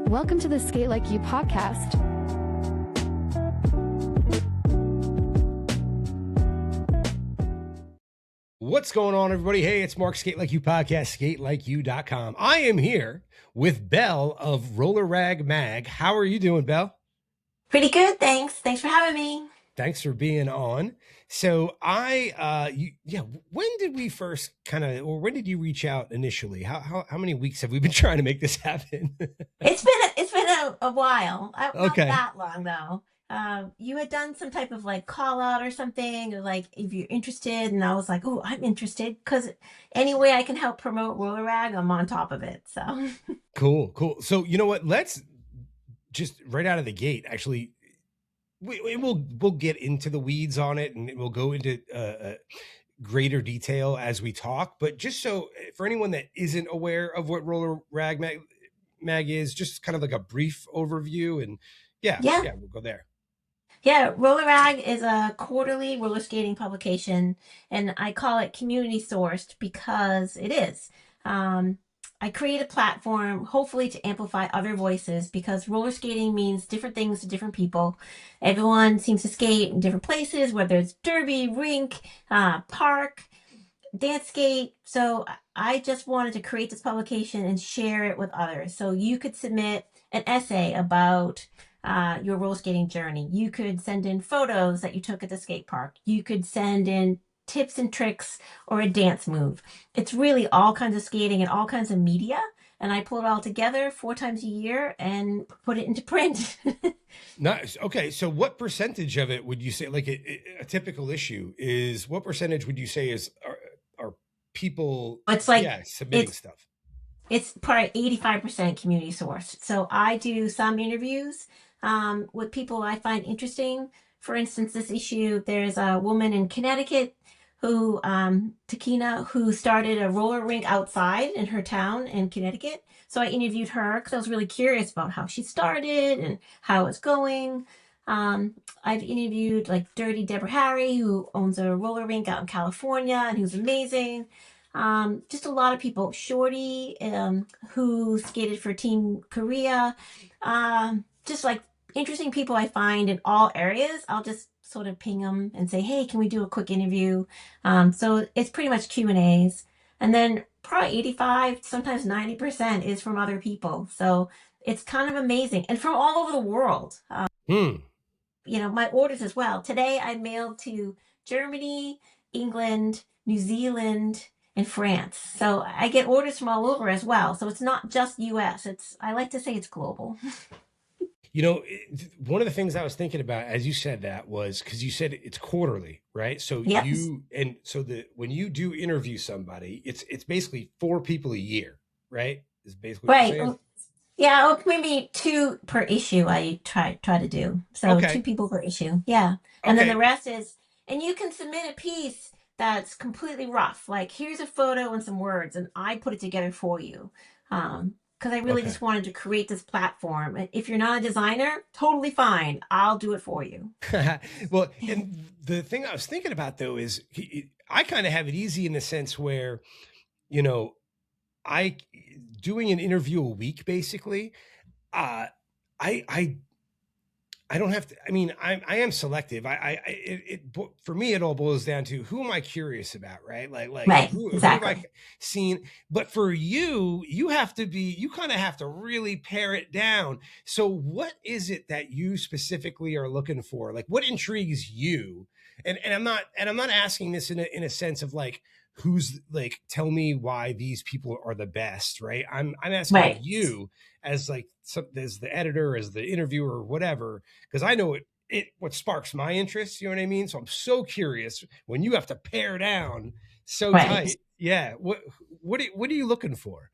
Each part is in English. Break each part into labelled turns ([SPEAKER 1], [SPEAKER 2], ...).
[SPEAKER 1] Welcome to the Skate Like You podcast.
[SPEAKER 2] What's going on, everybody? Hey, it's Mark, Skate Like You Podcast, SK8LIKEYOU.com. I am here with Belle of Roller Rag Mag. How are you doing, Belle?
[SPEAKER 3] Pretty good, thanks. Thanks for having me.
[SPEAKER 2] Thanks for being on. So when did we first when did you reach out initially? How many weeks have we been trying to make this happen?
[SPEAKER 3] It's been a while. Not that long though. You had done some type of like call out or something, or like if you're interested, and I was like, oh, I'm interested because any way I can help promote roller rag, I'm on top of it. So
[SPEAKER 2] cool. So you know what? Let's just right out of the gate, actually. We'll get into the weeds on it, and we'll go into greater detail as we talk. But just so for anyone that isn't aware of what Roller Rag Mag is, just kind of like a brief overview, and yeah, we'll go there.
[SPEAKER 3] Yeah, Roller Rag is a quarterly roller skating publication, and I call it community sourced because it is. I create a platform, hopefully to amplify other voices, because roller skating means different things to different people. Everyone seems to skate in different places, whether it's derby, rink, park, dance skate. So I just wanted to create this publication and share it with others. So you could submit an essay about your roller skating journey. You could send in photos that you took at the skate park. You could send in tips and tricks or a dance move. It's really all kinds of skating and all kinds of media. And I pull it all together 4 times a year and put it into print.
[SPEAKER 2] Nice. Okay. So what percentage of it would you say, like a typical issue is, what percentage would you say is are people submitting stuff?
[SPEAKER 3] It's probably 85% community sourced. So I do some interviews with people I find interesting. For instance, this issue, there's a woman in Connecticut who, Takina, who started a roller rink outside in her town in Connecticut. So I interviewed her because I was really curious about how she started and how it's going. I've interviewed like Dirty Deborah Harry, who owns a roller rink out in California and who's amazing. Just a lot of people. Shorty, who skated for Team Korea. Just like interesting people I find in all areas. I'll just sort of ping them and say, hey, can we do a quick interview? So it's pretty much Q&As. And then probably 85, sometimes 90% is from other people. So it's kind of amazing. And from all over the world. You know, my orders as well. Today I mailed to Germany, England, New Zealand, and France. So I get orders from all over as well. So it's not just US. I like to say it's global.
[SPEAKER 2] You know, one of the things I was thinking about as you said that was because you said it's quarterly, right? So
[SPEAKER 3] Yes.
[SPEAKER 2] when you do interview somebody, it's basically 4 people a year, right? Is basically
[SPEAKER 3] Right.
[SPEAKER 2] what you're saying?
[SPEAKER 3] Yeah, maybe 2 per issue I try to do. So
[SPEAKER 2] Okay.
[SPEAKER 3] 2 people per issue. Yeah. And then
[SPEAKER 2] Okay.
[SPEAKER 3] the rest is, and you can submit a piece that's completely rough. Like here's a photo and some words, and I put it together for you. Because I really just wanted to create this platform. And if you're not a designer, totally fine. I'll do it for you.
[SPEAKER 2] Well, and the thing I was thinking about though is I kind of have it easy in the sense where, you know, I doing an interview a week basically. I don't have to. I mean, I am selective. For me, it all boils down to who am I curious about, right?
[SPEAKER 3] Right,
[SPEAKER 2] who have
[SPEAKER 3] exactly.
[SPEAKER 2] I seen? But for you, you kind of have to really pare it down. So, what is it that you specifically are looking for? Like, what intrigues you? And I'm not asking this in a sense of like who's like tell me why these people are the best, right? I'm asking
[SPEAKER 3] Right.
[SPEAKER 2] you as like as the editor, as the interviewer, whatever, because I know what sparks my interest. You know what I mean? So I'm so curious when you have to pare down so
[SPEAKER 3] Right.
[SPEAKER 2] tight. Yeah. What are you looking for?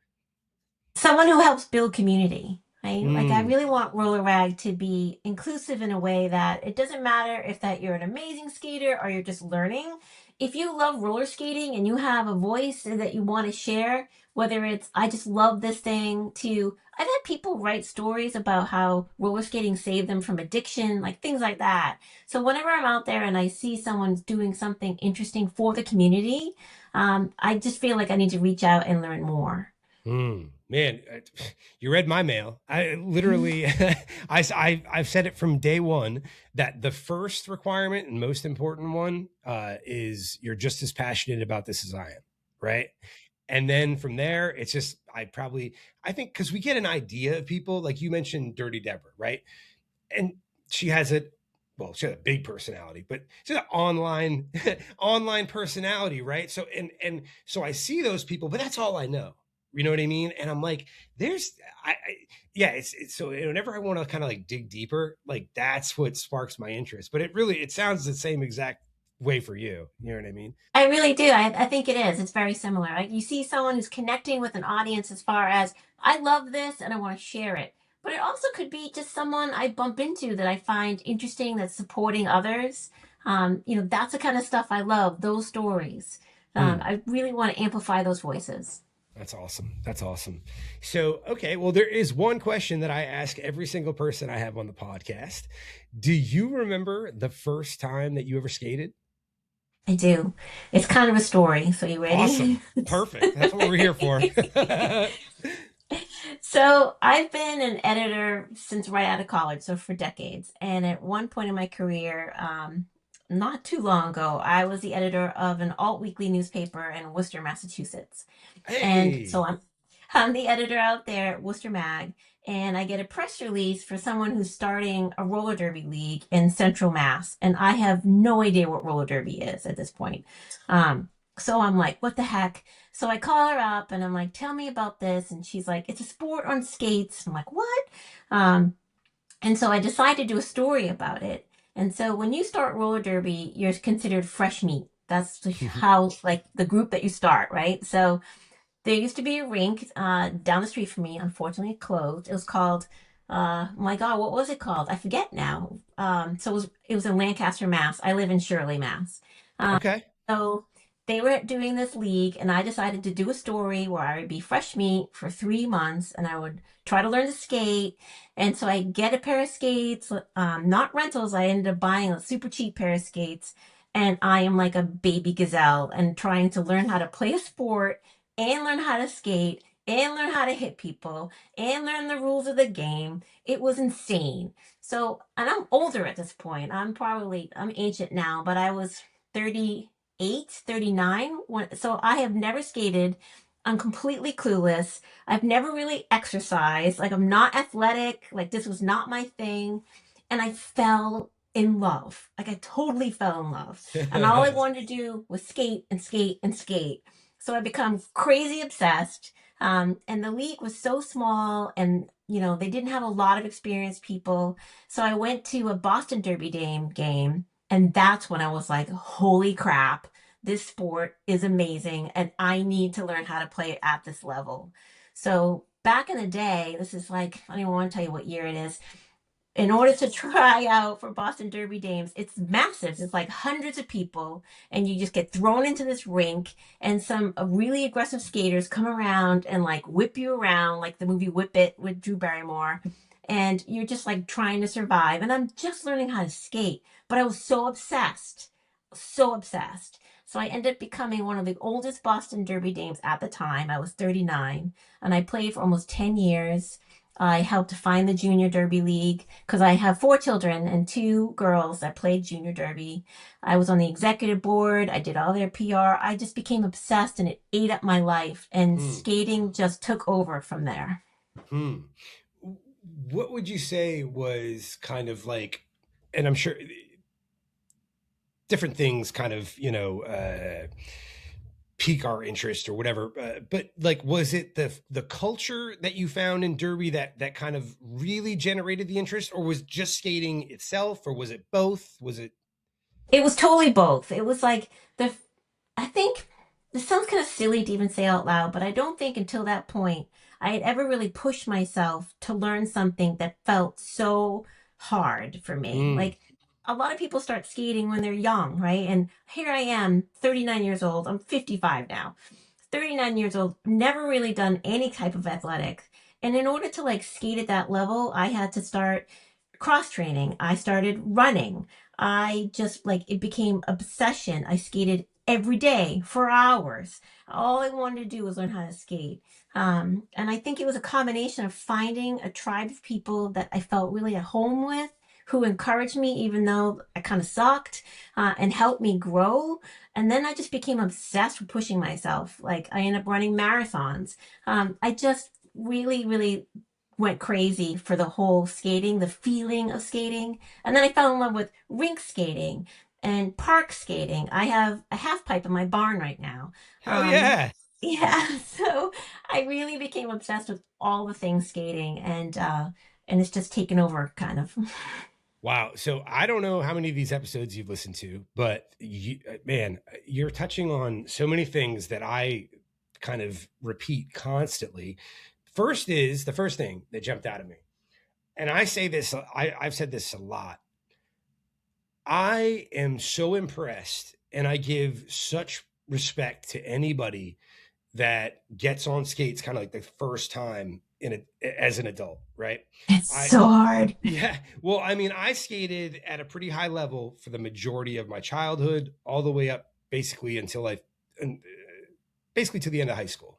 [SPEAKER 3] Someone who helps build community. Right? Like I really want Roller Rag to be inclusive in a way that it doesn't matter if that you're an amazing skater or you're just learning. If you love roller skating and you have a voice that you want to share, whether it's I just love this thing to I've had people write stories about how roller skating saved them from addiction, like things like that. So whenever I'm out there and I see someone's doing something interesting for the community, I just feel like I need to reach out and learn more.
[SPEAKER 2] Man, you read my mail. I literally, I've said it from day one that the first requirement and most important one is you're just as passionate about this as I am, right? And then from there, it's just I think because we get an idea of people, like you mentioned, Dirty Deborah, right? And she has she has a big personality, but she's an online online personality, right? So so I see those people, but that's all I know. You know what I mean? And I'm like, there's I yeah, it's so whenever I want to kind of like dig deeper, like that's what sparks my interest. But it sounds the same exact way for you. You know what I mean?
[SPEAKER 3] I really do. I think it is. It's very similar. Like you see someone who's connecting with an audience as far as I love this and I want to share it. But it also could be just someone I bump into that I find interesting that's supporting others. That's the kind of stuff I love, those stories.
[SPEAKER 2] Mm.
[SPEAKER 3] I really want to amplify those voices.
[SPEAKER 2] That's awesome. That's awesome. So, okay, well, there is one question that I ask every single person I have on the podcast. Do you remember the first time that you ever skated?
[SPEAKER 3] I do. It's kind of a story. So you ready?
[SPEAKER 2] Awesome. Perfect. That's what we're here for.
[SPEAKER 3] So I've been an editor since right out of college, so for decades. And at one point in my career, not too long ago, I was the editor of an alt weekly newspaper in Worcester, Massachusetts. And
[SPEAKER 2] Hey.
[SPEAKER 3] so I'm the editor out there at Worcester Mag, and I get a press release for someone who's starting a roller derby league in Central Mass, and I have no idea what roller derby is at this point. So I'm like, what the heck? So I call her up and I'm like, tell me about this, and she's like, it's a sport on skates. I'm like, what? Um, and so I decided to do a story about it. And so when you start roller derby, you're considered fresh meat. That's how, like, the group that you start, right? So there used to be a rink down the street from me. Unfortunately, it closed. It was called, my God, what was it called? I forget now. So it was in Lancaster, Mass. I live in Shirley, Mass.
[SPEAKER 2] Okay.
[SPEAKER 3] So they were doing this league, and I decided to do a story where I would be fresh meat for 3 months, and I would try to learn to skate. And so I get a pair of skates, not rentals. I ended up buying a super cheap pair of skates, and I am like a baby gazelle and trying to learn how to play a sport and learn how to skate and learn how to hit people and learn the rules of the game. It was insane. So, and I'm older at this point. I'm ancient now, but I was 38, 39. So I have never skated. I'm completely clueless. I've never really exercised. Like, I'm not athletic. Like, this was not my thing. And I fell in love. Like, I totally fell in love. And all I wanted to do was skate and skate and skate. So I become crazy obsessed. And the league was so small, and they didn't have a lot of experienced people. So I went to a Boston Derby game, and that's when I was like, holy crap, this sport is amazing, and I need to learn how to play it at this level. So back in the day, this is like, I don't even want to tell you what year it is. In order to try out for Boston Derby Dames, it's massive. It's like hundreds of people, and you just get thrown into this rink, and some really aggressive skaters come around and like whip you around, like the movie Whip It with Drew Barrymore. And you're just like trying to survive. And I'm just learning how to skate, but I was so obsessed, so obsessed. So I ended up becoming one of the oldest Boston Derby Dames at the time. I was 39, and I played for almost 10 years. I helped to find the Junior Derby League because I have 4 children and 2 girls that played Junior Derby. I was on the executive board. I did all their PR. I just became obsessed, and it ate up my life. And skating just took over from there.
[SPEAKER 2] Hmm. What would you say was kind of like, and I'm sure different things kind of, pique our interest or whatever, but like, was it the culture that you found in derby that kind of really generated the interest, or was just skating itself, or was it both? Was it
[SPEAKER 3] It was totally both. It was like I think this sounds kind of silly to even say out loud, but I don't think until that point I had ever really pushed myself to learn something that felt so hard for me. Like, a lot of people start skating when they're young, right? And here I am, 39 years old. I'm 55 now. 39 years old, never really done any type of athletics. And in order to like skate at that level, I had to start cross training. I started running. I just like it became obsession. I skated every day for hours. All I wanted to do was learn how to skate. And I think it was a combination of finding a tribe of people that I felt really at home with, who encouraged me even though I kind of sucked, and helped me grow. And then I just became obsessed with pushing myself. Like I ended up running marathons. I just really, really went crazy for the whole skating, the feeling of skating. And then I fell in love with rink skating and park skating. I have a half pipe in my barn right now.
[SPEAKER 2] Hell
[SPEAKER 3] Um,
[SPEAKER 2] yeah.
[SPEAKER 3] yeah, so I really became obsessed with all the things skating, and it's just taken over kind of.
[SPEAKER 2] Wow. So I don't know how many of these episodes you've listened to, but man, you're touching on so many things that I kind of repeat constantly. First is the first thing that jumped out at me. And I say this, I've said this a lot. I am so impressed and I give such respect to anybody that gets on skates kind of like the first time as an adult, right?
[SPEAKER 3] It's
[SPEAKER 2] I
[SPEAKER 3] so hard.
[SPEAKER 2] Yeah. Well, I mean, I skated at a pretty high level for the majority of my childhood, all the way up basically until basically to the end of high school.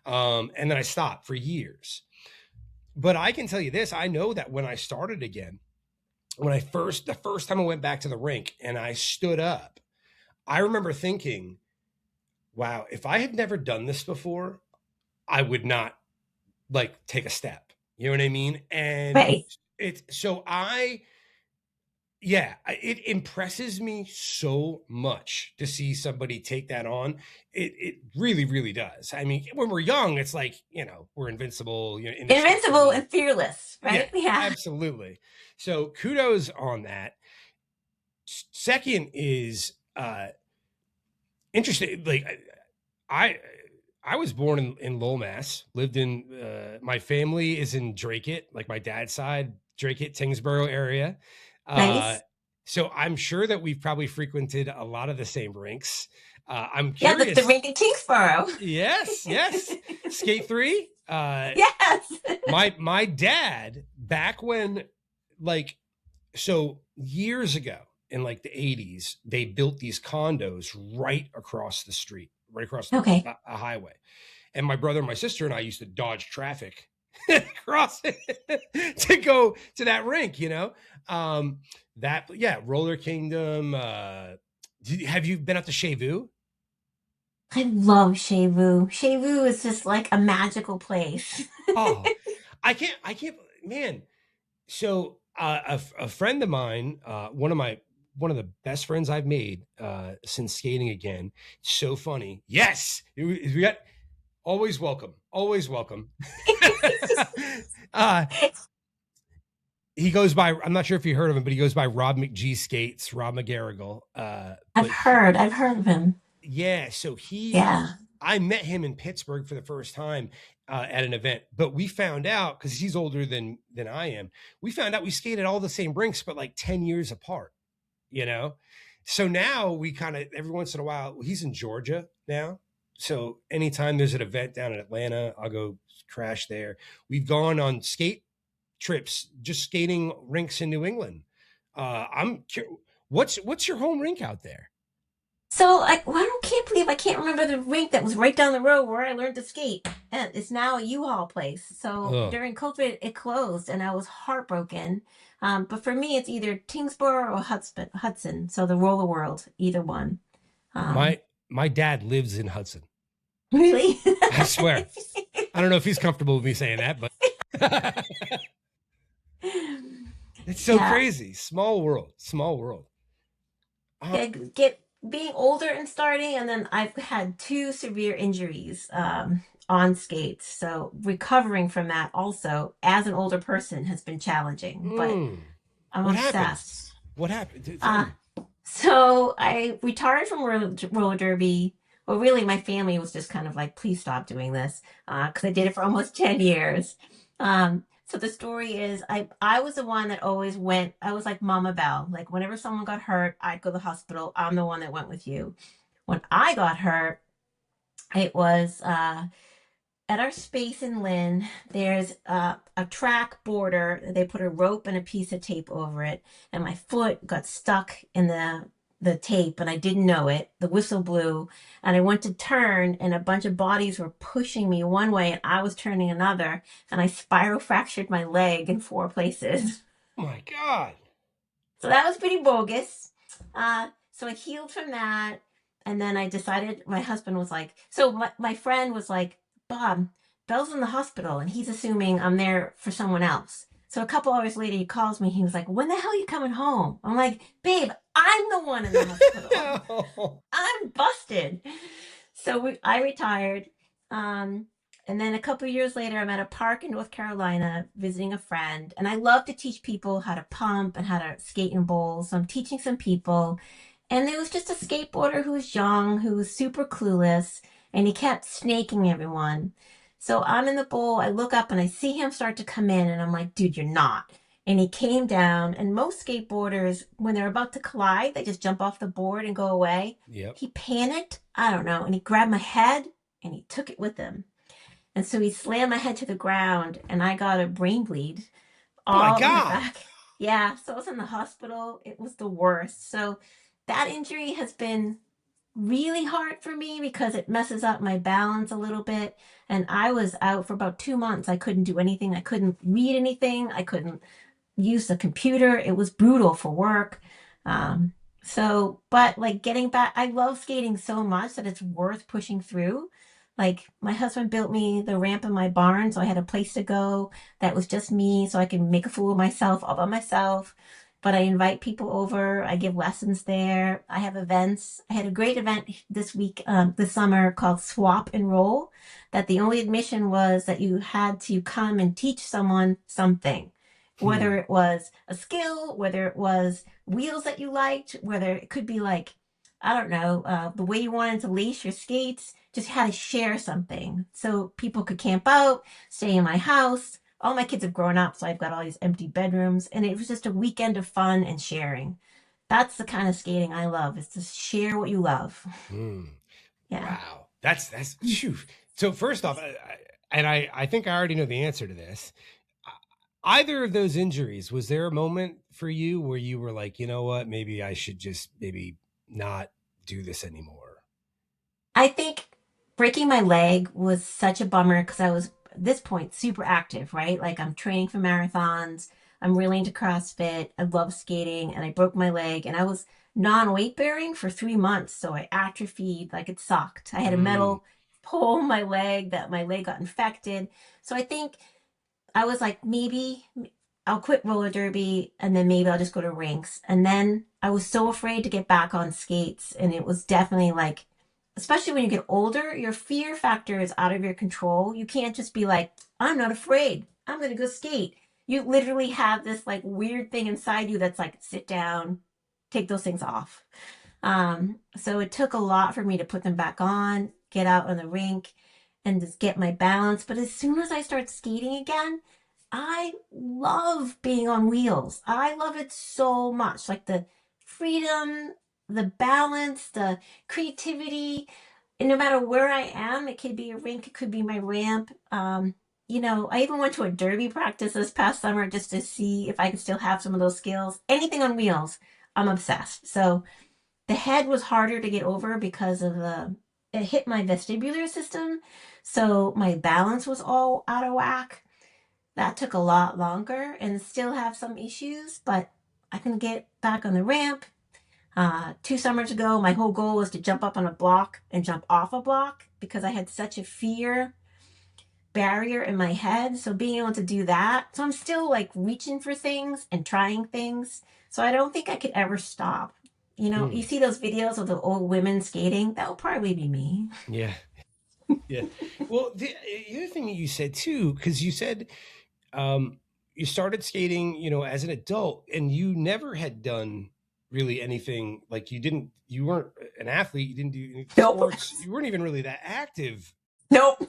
[SPEAKER 2] And then I stopped for years. But I can tell you this, I know that when I started again, the first time I went back to the rink and I stood up, I remember thinking, wow, if I had never done this before, I would not like take a step. You know what I mean? And
[SPEAKER 3] Right.
[SPEAKER 2] it impresses me so much to see somebody take that on. It really, really does. I mean, when we're young, it's like, we're invincible,
[SPEAKER 3] Invincible
[SPEAKER 2] indestructible.
[SPEAKER 3] and fearless,
[SPEAKER 2] Yeah,
[SPEAKER 3] right? Yeah.
[SPEAKER 2] absolutely. So kudos on that. Second is interesting. Like I I was born in Lowell, Mass. Lived in my family is in Drake, like my dad's side, Drake, Tingsboro area. Uh,
[SPEAKER 3] Nice.
[SPEAKER 2] so I'm sure that we've probably frequented a lot of the same rinks. I'm
[SPEAKER 3] Yeah, the
[SPEAKER 2] curious.
[SPEAKER 3] rink in Kingsborough.
[SPEAKER 2] Yes, yes. Skate 3.
[SPEAKER 3] Yes.
[SPEAKER 2] My dad back when like so years ago in like the 80s, they built these condos right across the street, right across
[SPEAKER 3] Okay.
[SPEAKER 2] a highway. And my brother and my sister and I used to dodge traffic across it to go to that rink, Roller Kingdom. Have you been up to Chevu?
[SPEAKER 3] I love Chevu. Chevu is just like a magical place.
[SPEAKER 2] Oh, I can't, man. So a friend of mine, one of the best friends I've made since skating again. So funny. Yes, we got always welcome, always welcome. uh, he goes by. I'm not sure if you heard of him, but he goes by Rob McG Skates, Rob McGarrigle.
[SPEAKER 3] I've heard of him.
[SPEAKER 2] Yeah, so
[SPEAKER 3] Yeah.
[SPEAKER 2] I met him in Pittsburgh for the first time at an event, but we found out because he's older than I am. We found out we skated all the same rinks, but like 10 years apart, you know? So now we kind of, every once in a while, he's in Georgia now. So anytime there's an event down in Atlanta, I'll go crash there. We've gone on skate trips, just skating rinks in New England. What's your home rink out there?
[SPEAKER 3] So can't believe I can't remember the rink that was right down the road where I learned to skate. And it's now a U-Haul place. So
[SPEAKER 2] Oh,
[SPEAKER 3] during COVID, it closed, and I was heartbroken. But for me, it's either Tingsboro or Hudson. So the Roller World, either one. Um,
[SPEAKER 2] my dad lives in Hudson.
[SPEAKER 3] really?
[SPEAKER 2] I swear. I don't know if he's comfortable with me saying that, but it's so
[SPEAKER 3] Yeah.
[SPEAKER 2] crazy. Small world, small world.
[SPEAKER 3] Get being older and starting, and then I've had two severe injuries on skates. So recovering from that also as an older person has been challenging, but I'm
[SPEAKER 2] What happened?
[SPEAKER 3] obsessed.
[SPEAKER 2] What happened?
[SPEAKER 3] So I retired from roller derby. Well, really, my family was just kind of like, please stop doing this, because I did it for almost 10 years. So the story is, I was the one that always went. I was like Mama Belle. Like whenever someone got hurt, I'd go to the hospital. I'm the one that went with you. When I got hurt, it was at our space in Lynn. There's a track border. They put a rope and a piece of tape over it, and my foot got stuck in the the tape and I didn't know it. The whistle blew and I went to turn and a bunch of bodies were pushing me one way and I was turning another and I spiral fractured my leg in 4 places.
[SPEAKER 2] Oh my God.
[SPEAKER 3] So that was pretty bogus. So I healed from that. And then I decided, my husband was like, so my friend was like, Bob, Belle's in the hospital and he's assuming I'm there for someone else. So a couple hours later, he calls me. He was like, when the hell are you coming home? I'm like, babe, I'm the one in the hospital. I'm busted. So I retired. And then a couple of years later, I'm at a park in North Carolina visiting a friend. And I love to teach people how to pump and how to skate in bowls. So I'm teaching some people. And there was just a skateboarder who was young, who was super clueless, and he kept snaking everyone. So I'm in the bowl. I look up and I see him start to come in. And I'm like, dude, you're not. And he came down. And most skateboarders, when they're about to collide, they just jump off the board and go away.
[SPEAKER 2] Yep.
[SPEAKER 3] He panicked. I don't know. And he grabbed my head and he took it with him. And so he slammed my head to the ground and I got a brain bleed
[SPEAKER 2] Oh my
[SPEAKER 3] all in the
[SPEAKER 2] God.
[SPEAKER 3] back. Yeah, so I was in the hospital. It was the worst. So that injury has been really hard for me because it messes up my balance a little bit. And I was out for about 2 months. I couldn't do anything. I couldn't read anything. I couldn't use the computer. It was brutal for work. But like getting back, I love skating so much that it's worth pushing through. Like my husband built me the ramp in my barn, so I had a place to go that was just me, so I can make a fool of myself all by myself. But I invite people over. I give lessons there. I have events. I had a great event this summer called Swap and Roll, that the only admission was that you had to come and teach someone something, whether it was a skill, whether it was wheels that you liked, whether it could be like, I don't know, the way you wanted to lace your skates, just had to share something so people could camp out, stay in my house. All my kids have grown up, so I've got all these empty bedrooms, and it was just a weekend of fun and sharing. That's the kind of skating I love, is to share what you love. Yeah.
[SPEAKER 2] Wow. That's phew. So first off, I think I already know the answer to this. Either of those injuries, was there a moment for you where you were like, you know what, maybe I should just maybe not do this anymore?
[SPEAKER 3] I think breaking my leg was such a bummer because I was at this point super active, right? Like I'm training for marathons. I'm really into CrossFit. I love skating and I broke my leg and I was non-weight bearing for 3 months. So I atrophied, like it sucked. I had a metal pole in my leg that my leg got infected. So I think I was like, maybe I'll quit roller derby and then maybe I'll just go to rinks. And then I was so afraid to get back on skates. And it was definitely like, especially when you get older, your fear factor is out of your control. You can't just be like, I'm not afraid. I'm going to go skate. You literally have this like weird thing inside you that's like, sit down, take those things off. So it took a lot for me to put them back on, get out on the rink and just get my balance. But as soon as I start skating again, I love being on wheels. I love it so much. Like the freedom, the balance, the creativity. And no matter where I am, it could be a rink, it could be my ramp. I even went to a derby practice this past summer just to see if I could still have some of those skills. Anything on wheels, I'm obsessed. So the head was harder to get over because of it hit my vestibular system. So my balance was all out of whack. That took a lot longer and still have some issues, but I can get back on the ramp. 2 summers ago, my whole goal was to jump up on a block and jump off a block because I had such a fear barrier in my head. So being able to do that. So I'm still like reaching for things and trying things. So I don't think I could ever stop. You see those videos of the old women skating? That will probably be me.
[SPEAKER 2] Yeah. Yeah. Well, the other thing that you said too, because you said you started skating, as an adult, and you never had done really anything. Like you weren't an athlete. You didn't do any sports. You weren't even really that active.
[SPEAKER 3] Nope.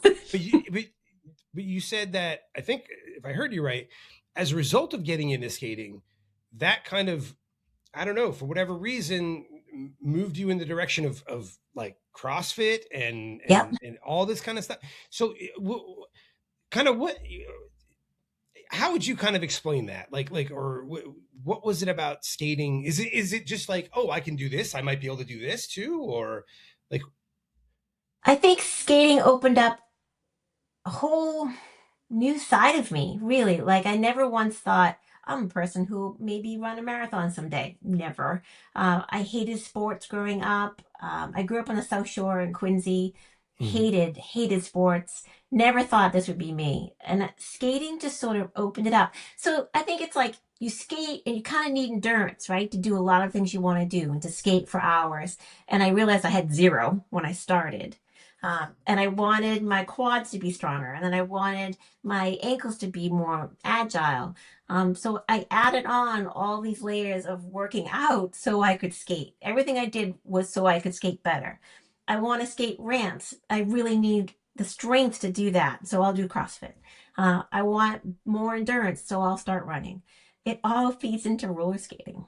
[SPEAKER 2] But you said that, I think if I heard you right, as a result of getting into skating, that kind of, I don't know, for whatever reason, moved you in the direction of like CrossFit and all this kind of stuff. So kind of what, how would you kind of explain that? Or what was it about skating? Is it just like, oh, I can do this, I might be able to do this too, or like?
[SPEAKER 3] I think skating opened up a whole new side of me, really. Like, I never once thought I'm a person who maybe run a marathon someday. Never. I hated sports growing up. I grew up on the South Shore in Quincy.
[SPEAKER 2] Mhm.
[SPEAKER 3] Hated sports. Never thought this would be me. And skating just sort of opened it up. So I think it's like you skate and you kind of need endurance, right? To do a lot of things you want to do and to skate for hours. And I realized I had zero when I started. And I wanted my quads to be stronger, and then I wanted my ankles to be more agile. So I added on all these layers of working out so I could skate. Everything I did was so I could skate better. I want to skate ramps. I really need the strength to do that, so I'll do CrossFit. I want more endurance, so I'll start running. It all feeds into roller skating.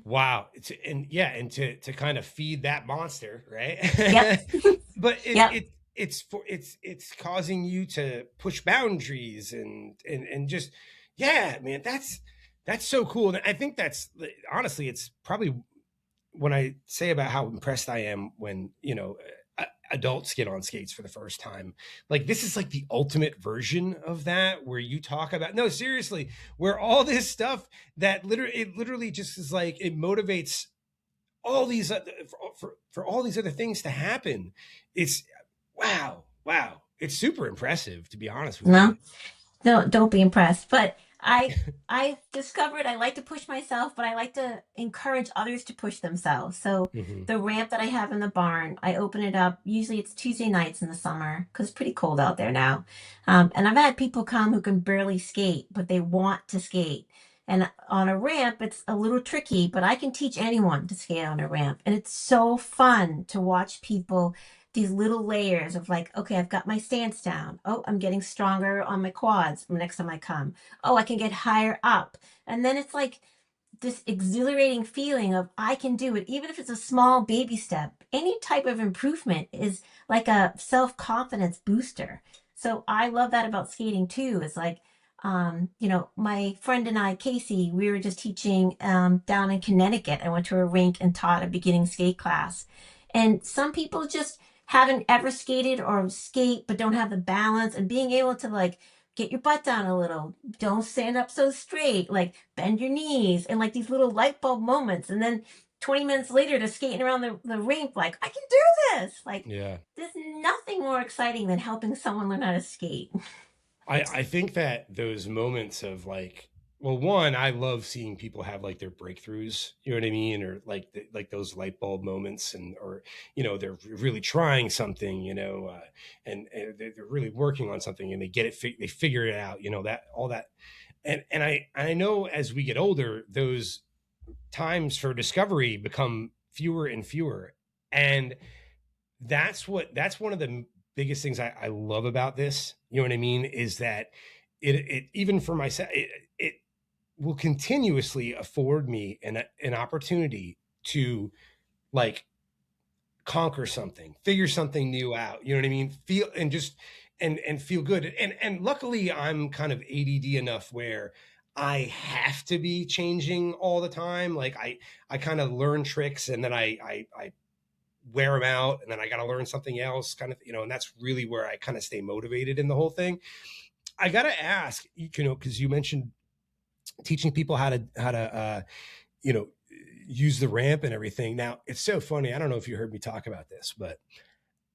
[SPEAKER 2] Wow. And to kind of feed that monster, right?
[SPEAKER 3] Yep.
[SPEAKER 2] But
[SPEAKER 3] Yep.
[SPEAKER 2] it's causing you to push boundaries and just, yeah, man, that's so cool. And I think that's, honestly, it's probably when I say about how impressed I am when, adults get on skates for the first time. Like, this is like the ultimate version of that, where you talk about, no, seriously, where all this stuff that literally just is like, it motivates all these for all these other things to happen. It's wow. It's super impressive, to be honest with you.
[SPEAKER 3] No. No, don't be impressed. But I discovered I like to push myself, but I like to encourage others to push themselves. So
[SPEAKER 2] Mhm.
[SPEAKER 3] the ramp that I have in the barn, I open it up. Usually it's Tuesday nights in the summer because it's pretty cold out there now. And I've had people come who can barely skate, but they want to skate. And on a ramp, it's a little tricky, but I can teach anyone to skate on a ramp. And it's so fun to watch people, these little layers of like, okay, I've got my stance down. Oh, I'm getting stronger on my quads the next time I come. Oh, I can get higher up. And then it's like this exhilarating feeling of I can do it, even if it's a small baby step. Any type of improvement is like a self-confidence booster. So I love that about skating too. It's like, my friend and I, Casey, we were just teaching down in Connecticut. I went to a rink and taught a beginning skate class. And some people just haven't ever skated or skate but don't have the balance, and being able to like get your butt down a little, don't stand up so straight, like bend your knees, and like these little light bulb moments. And then 20 minutes later, they're skating around the rink like, I can do this. Like,
[SPEAKER 2] Yeah.
[SPEAKER 3] there's nothing more exciting than helping someone learn how to skate.
[SPEAKER 2] I think that those moments of like, well, one, I love seeing people have like their breakthroughs, you know what I mean? Or like, like those light bulb moments, or, they're really trying something, and they're really working on something, and they get it, they figure it out, that, all that. And I know as we get older, those times for discovery become fewer and fewer. And that's one of the biggest things I love about this. You know what I mean? Is that it even for myself, it will continuously afford me an opportunity to like conquer something, figure something new out. You know what I mean? Feel and just and feel good. And luckily I'm kind of ADD enough where I have to be changing all the time. Like I kind of learn tricks, and then I wear them out, and then I got to learn something else, kind of, and that's really where I kind of stay motivated in the whole thing. I got to ask, because you mentioned teaching people how to, you know, use the ramp and everything. Now it's so funny. I don't know if you heard me talk about this, but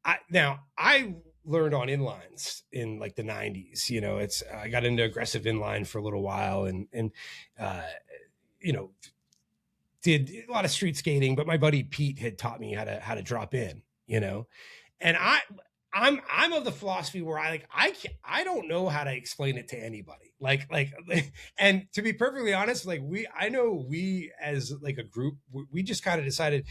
[SPEAKER 2] I learned on inlines in like the 90s. I got into aggressive inline for a little while, and uh, you know, did a lot of street skating, but my buddy Pete had taught me how to drop in, and I'm of the philosophy where I don't know how to explain it to anybody. And to be perfectly honest, like I know we as like a group, we just kind of decided,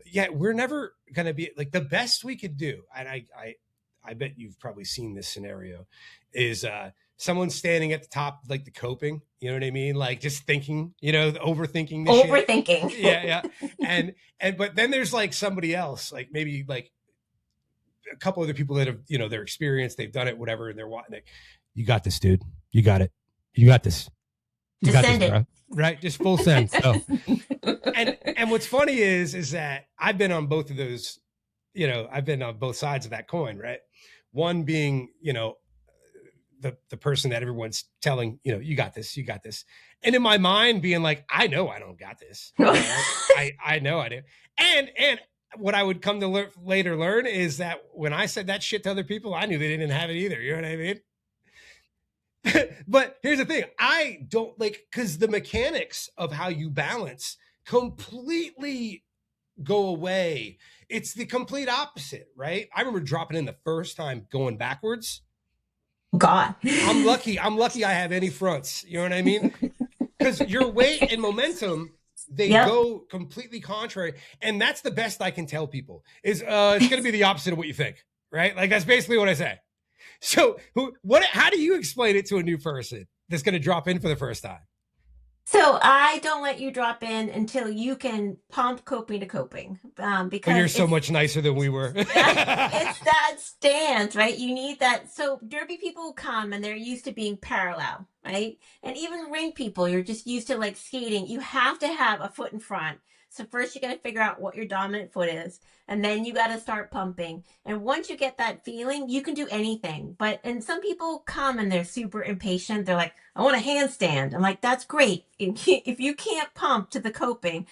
[SPEAKER 2] yeah, we're never going to be like the best we could do. And I bet you've probably seen this scenario is, someone standing at the top, like the coping, you know what I mean? Like just thinking, overthinking the shit.
[SPEAKER 3] Overthinking.
[SPEAKER 2] Yeah. But then there's like somebody else, like maybe like a couple other people that have, they're experienced, they've done it, whatever. And they're wanting it. You got this, dude. You got it. You got this. You got this,
[SPEAKER 3] Descend it.
[SPEAKER 2] bro. Right? Just full send. So, and what's funny is that I've been on both of those, I've been on both sides of that coin, right? One being, the person that everyone's telling, you got this, you got this. And in my mind being like, I know I don't got this. I know I do. And what I would come to later learn is that when I said that shit to other people, I knew they didn't have it either. You know what I mean? But here's the thing. I don't because the mechanics of how you balance completely go away. It's the complete opposite, right? I remember dropping in the first time going backwards.
[SPEAKER 3] God.
[SPEAKER 2] I'm lucky I have any fronts. You know what I mean? Because your weight and momentum, they go completely contrary. And that's the best I can tell people is it's going to be the opposite of what you think, right? Like that's basically what I say. So how do you explain it to a new person that's going to drop in for the first time?
[SPEAKER 3] So I don't let you drop in until you can pump coping to coping. Because
[SPEAKER 2] you're so much nicer than we were.
[SPEAKER 3] It's that stance, right? You need that. So derby people come and they're used to being parallel, right? And even rink people, you're just used to skating. You have to have a foot in front. So first you got to figure out what your dominant foot is, and then you got to start pumping. And once you get that feeling, you can do anything. And some people come and they're super impatient. They're like, I want a handstand. I'm like, that's great. If you can't pump to the coping,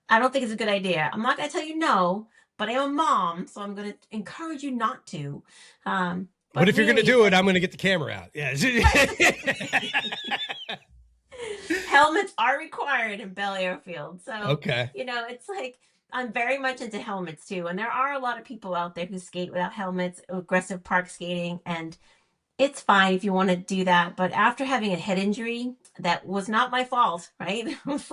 [SPEAKER 3] I don't think it's a good idea. I'm not going to tell you no, but I'm a mom, so I'm going to encourage you not to.
[SPEAKER 2] But if you're going to do it, I'm going to get the camera out. Yeah.
[SPEAKER 3] Helmets are required in Belle Airfield. So,
[SPEAKER 2] okay.
[SPEAKER 3] it's I'm very much into helmets too. And there are a lot of people out there who skate without helmets, aggressive park skating, and it's fine if you want to do that. But after having a head injury, that was not my fault, right? It was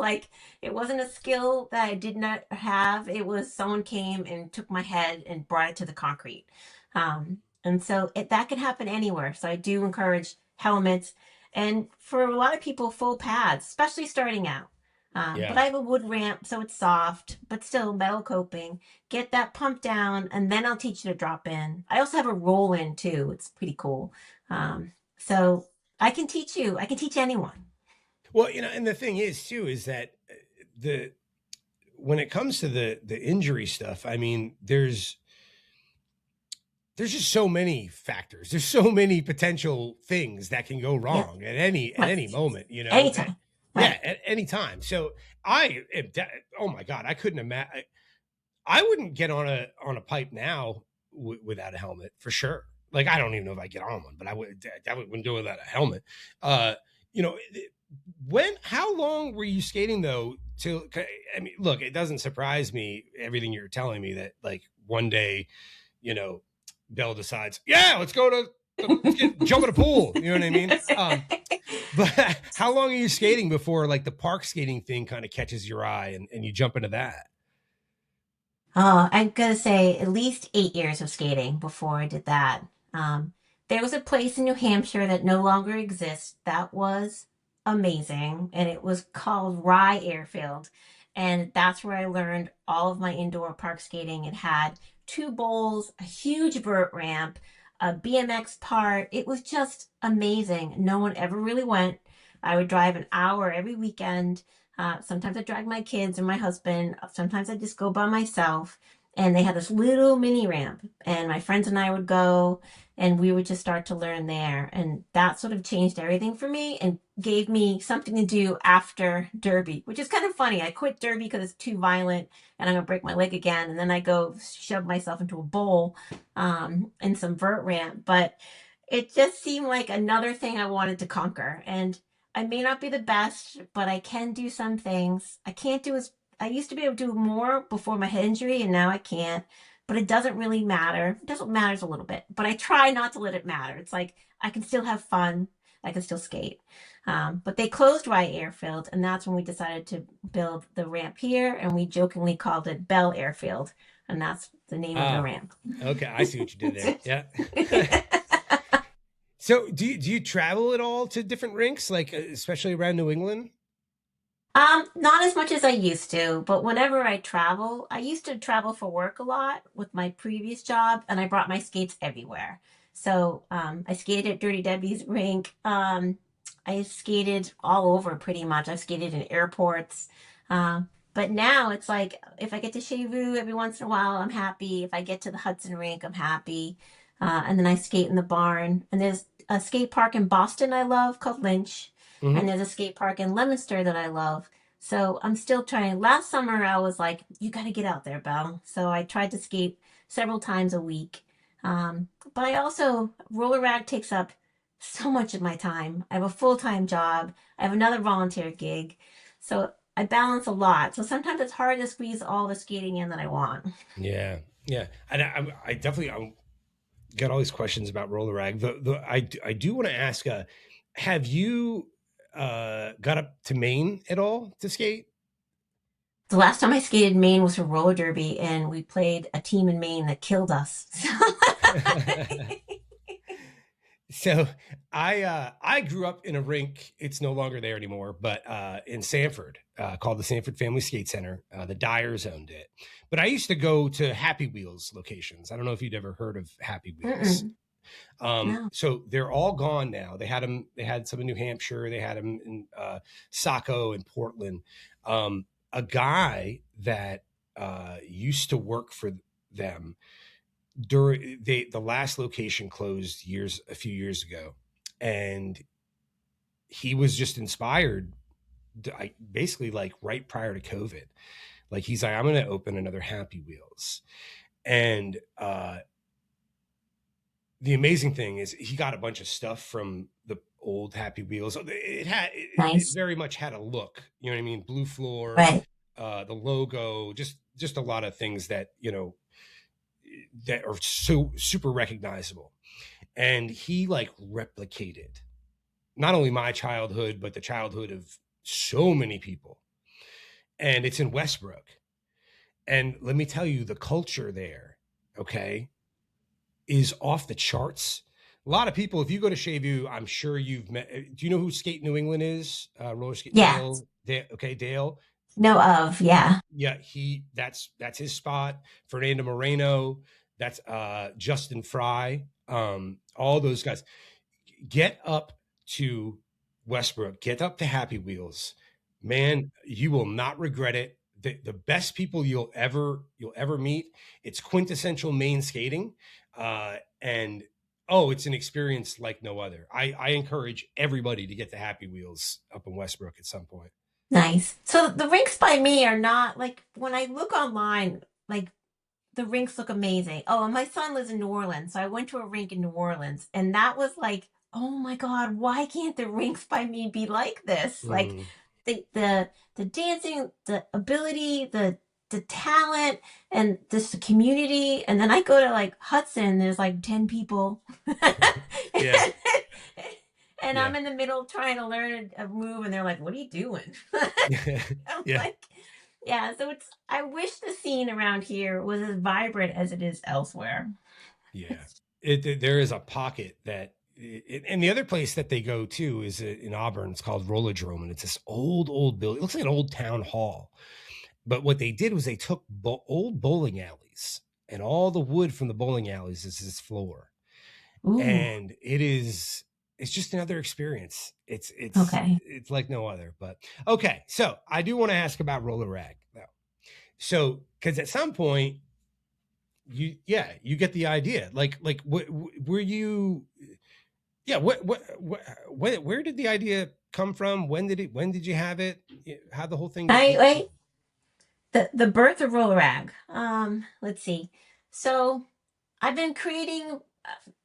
[SPEAKER 3] it wasn't a skill that I did not have. It was someone came and took my head and brought it to the concrete. And so that can happen anywhere. So I do encourage helmets. And for a lot of people, full pads, especially starting out. But I have a wood ramp, so it's soft, but still metal coping. Get that pump down, and then I'll teach you to drop in. I also have a roll in too. It's pretty cool. So I can teach you. I can teach anyone.
[SPEAKER 2] Well, and the thing is too, is that when it comes to the injury stuff, I mean, there's just so many factors. There's so many potential things that can go wrong at any moment,
[SPEAKER 3] Anytime.
[SPEAKER 2] Yeah, at any time. So oh my God, I couldn't imagine. I wouldn't get on a pipe now without a helmet for sure. Like, I don't even know if I get on one, but I wouldn't do it without a helmet. How long were you skating though? I mean, look, it doesn't surprise me, everything you're telling me, that one day, Belle decides, let's go jump in a pool. You know what I mean? But how long are you skating before the park skating thing kind of catches your eye and you jump into that?
[SPEAKER 3] Oh, I'm going to say at least 8 years of skating before I did that. There was a place in New Hampshire that no longer exists that was amazing, and it was called Rye Airfield. And that's where I learned all of my indoor park skating. It had 2 bowls, a huge vert ramp, a BMX part. It was just amazing. No one ever really went. I would drive an hour every weekend. Sometimes I drag my kids and my husband. Sometimes I just go by myself. And they had this little mini ramp, and my friends and I would go, and we would just start to learn there. And that sort of changed everything for me and gave me something to do after derby, which is kind of funny. I quit derby because it's too violent and I'm going to break my leg again. And then I go shove myself into a bowl and some vert ramp. But it just seemed like another thing I wanted to conquer. And I may not be the best, but I can do some things. I can't do I used to be able to do more before my head injury, and now I can't. But it doesn't really matter. It doesn't matter a little bit, but I try not to let it matter. It's I can still have fun. I can still skate. But they closed Rye Airfield, and that's when we decided to build the ramp here, and we jokingly called it Belle Airfield, and that's the name of the ramp.
[SPEAKER 2] Okay, I see what you did there. Yeah. So do you travel at all to different rinks, especially around New England?
[SPEAKER 3] Not as much as I used to, but whenever I travel, I used to travel for work a lot with my previous job, and I brought my skates everywhere. So I skated at Dirty Debbie's rink. I skated all over pretty much. I've skated in airports. Uh, but now it's like if I get to Chevu every once in a while, I'm happy. If I get to the Hudson Rink, I'm happy. And then I skate in the barn. And there's a skate park in Boston I love called Lynch. And
[SPEAKER 2] Hmm.
[SPEAKER 3] there's a skate park in Leominster that I love. So I'm still trying. Last summer, I was like, you got to get out there, Belle. So I tried to skate several times a week. But I also, roller rag takes up so much of my time. I have a full time job, I have another volunteer gig. So I balance a lot. So sometimes it's hard to squeeze all the skating in that I want.
[SPEAKER 2] Yeah, yeah, and I definitely got all these questions about roller rag. I do want to ask, have you got up to Maine at all to skate?
[SPEAKER 3] The last time I skated in Maine was for roller derby, and we played a team in Maine that killed us.
[SPEAKER 2] So I grew up in a rink. It's no longer there anymore, but in Sanford, called the Sanford Family Skate Center. The Dyers owned it, but I used to go to Happy Wheels locations. I don't know if you'd ever heard of Happy Wheels.
[SPEAKER 3] Mm-mm, no.
[SPEAKER 2] So they're all gone now. They had them. They had some in New Hampshire. They had them in Saco and Portland. A guy that used to work for them during the last location closed a few years ago, and he was just inspired. Basically, like right prior to COVID, like he's like, I'm going to open another Happy Wheels, and the amazing thing is he got a bunch of stuff from the old Happy Wheels. It
[SPEAKER 3] Nice.
[SPEAKER 2] very much had a look, you know what I mean? Blue floor,
[SPEAKER 3] Right.
[SPEAKER 2] the logo, just a lot of things that that are so super recognizable. And he like replicated not only my childhood but the childhood of so many people. And it's in Westbrook. And let me tell you, the culture there, okay, is off the charts. A lot of people, if you go to Shavu, I'm sure you've met. Do you know who Skate New England is? Roller Skate
[SPEAKER 3] Yeah.
[SPEAKER 2] Dale. Okay, Dale.
[SPEAKER 3] Know of. Yeah.
[SPEAKER 2] Yeah, that's his spot. Fernando Moreno. That's Justin Fry. All those guys. Get up to Westbrook. Get up to Happy Wheels. Man, you will not regret it. The best people you'll ever meet. It's quintessential Maine skating, and oh, it's an experience like no other. I encourage everybody to get to Happy Wheels up in Westbrook at some point.
[SPEAKER 3] Nice. So the rinks by me are not like when I look online, like the rinks look amazing. Oh, and my son lives in New Orleans, so I went to a rink in New Orleans, and that was like, oh my God, why can't the rinks by me be like this? Like
[SPEAKER 2] Mm.
[SPEAKER 3] the dancing, the ability, the talent, and this community. And then I go to like Hudson, there's like 10 people.
[SPEAKER 2] Yeah,
[SPEAKER 3] And
[SPEAKER 2] yeah,
[SPEAKER 3] I'm in the middle trying to learn a move, and they're like, "What are you doing?" I'm
[SPEAKER 2] yeah,
[SPEAKER 3] like, yeah, so it's I wish the scene around here was as vibrant as it is elsewhere.
[SPEAKER 2] yeah. There is a pocket and the other place that they go to is in Auburn. It's called Rollerdrome, and it's this old building. It looks like an old town hall. But what they did was they took old bowling alleys, and all the wood from the bowling alleys is this floor,
[SPEAKER 3] Ooh,
[SPEAKER 2] and it's just another experience.
[SPEAKER 3] okay.
[SPEAKER 2] It's like no other. But okay, so I do want to ask about roller rag though. So because at some point you get the idea. Like what were you? Yeah, where did the idea come from? When did you have it? How the whole thing get?
[SPEAKER 3] I the birth of roller rag. Let's see. So I've been creating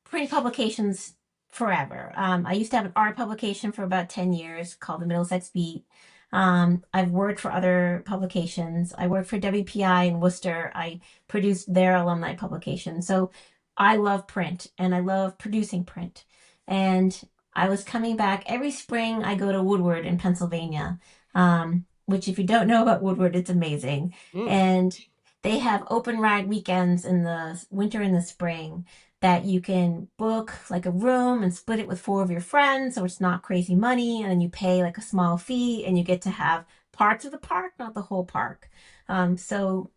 [SPEAKER 3] print publications forever. I used to have an art publication for about 10 years called the Middlesex Beat. I've worked for other publications. I worked for WPI in Worcester. I produced their alumni publication. So I love print and I love producing print. And I was coming back every spring. I go to Woodward in Pennsylvania, which, if you don't know about Woodward, it's amazing.
[SPEAKER 2] Mm,
[SPEAKER 3] And they have open rag weekends in the winter and the spring that you can book like a room and split it with four of your friends, so it's not crazy money, and then you pay like a small fee and you get to have parts of the park, not the whole park. So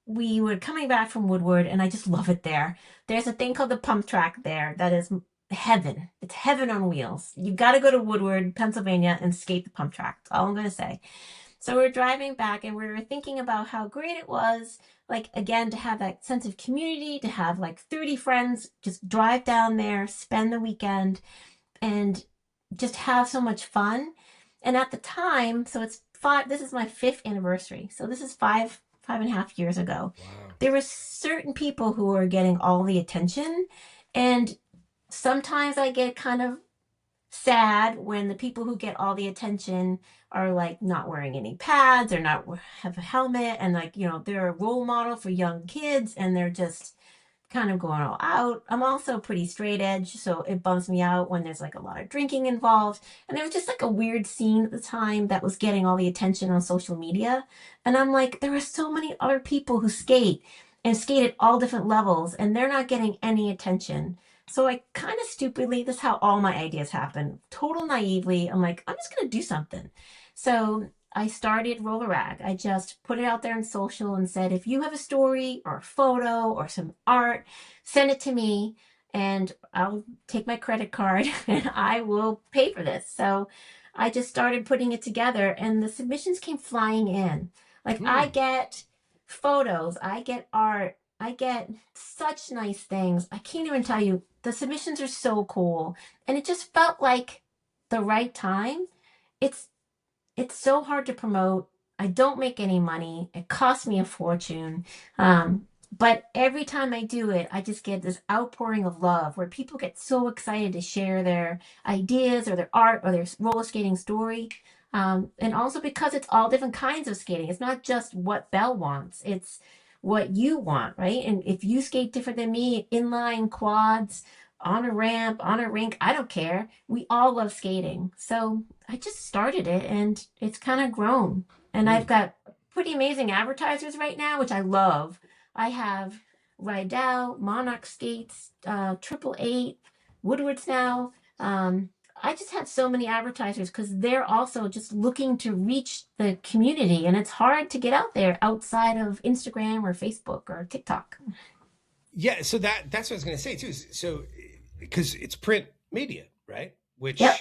[SPEAKER 3] we were coming back from Woodward, and I just love it there. There's a thing called the pump track there that is heaven. It's heaven on wheels. You got to go to Woodward, Pennsylvania, and skate the pump track. That's all I'm going to say. So we're driving back and we were thinking about how great it was, like, again, to have that sense of community, to have like 30 friends, just drive down there, spend the weekend, and just have so much fun. And at the time, so this is my 5th anniversary. So this is 5.5 years ago.
[SPEAKER 2] Wow.
[SPEAKER 3] There were certain people who were getting all the attention. And sometimes I get kind of sad when the people who get all the attention are like not wearing any pads or not have a helmet, and like, they're a role model for young kids and they're just kind of going all out. I'm also pretty straight edge, so it bums me out when there's like a lot of drinking involved. And there was just like a weird scene at the time that was getting all the attention on social media. And I'm like, there are so many other people who skate and skate at all different levels and they're not getting any attention. So I kind of stupidly, this is how all my ideas happen, total naively, I'm like, I'm just going to do something. So I started Roller Rag. I just put it out there on social and said, if you have a story or a photo or some art, send it to me and I'll take my credit card and I will pay for this. So I just started putting it together and the submissions came flying in. Like, I get photos, I get art, I get such nice things. I can't even tell you. The submissions are so cool. And it just felt like the right time. It's so hard to promote. I don't make any money. It costs me a fortune. But every time I do it, I just get this outpouring of love where people get so excited to share their ideas or their art or their roller skating story. And also because it's all different kinds of skating. It's not just what Belle wants. It's what you want, right? And if you skate different than me, inline, quads, on a ramp, on a rink, I don't care. We all love skating. So I just started it and it's kind of grown. And I've got pretty amazing advertisers right now, which I love. I have Rydell, Monarch Skates, 888, Woodward's now. I just had so many advertisers because they're also just looking to reach the community. And it's hard to get out there outside of Instagram or Facebook or TikTok.
[SPEAKER 2] Yeah, so that's what I was going to say too. So, because it's print media, right? Which,
[SPEAKER 3] Yep.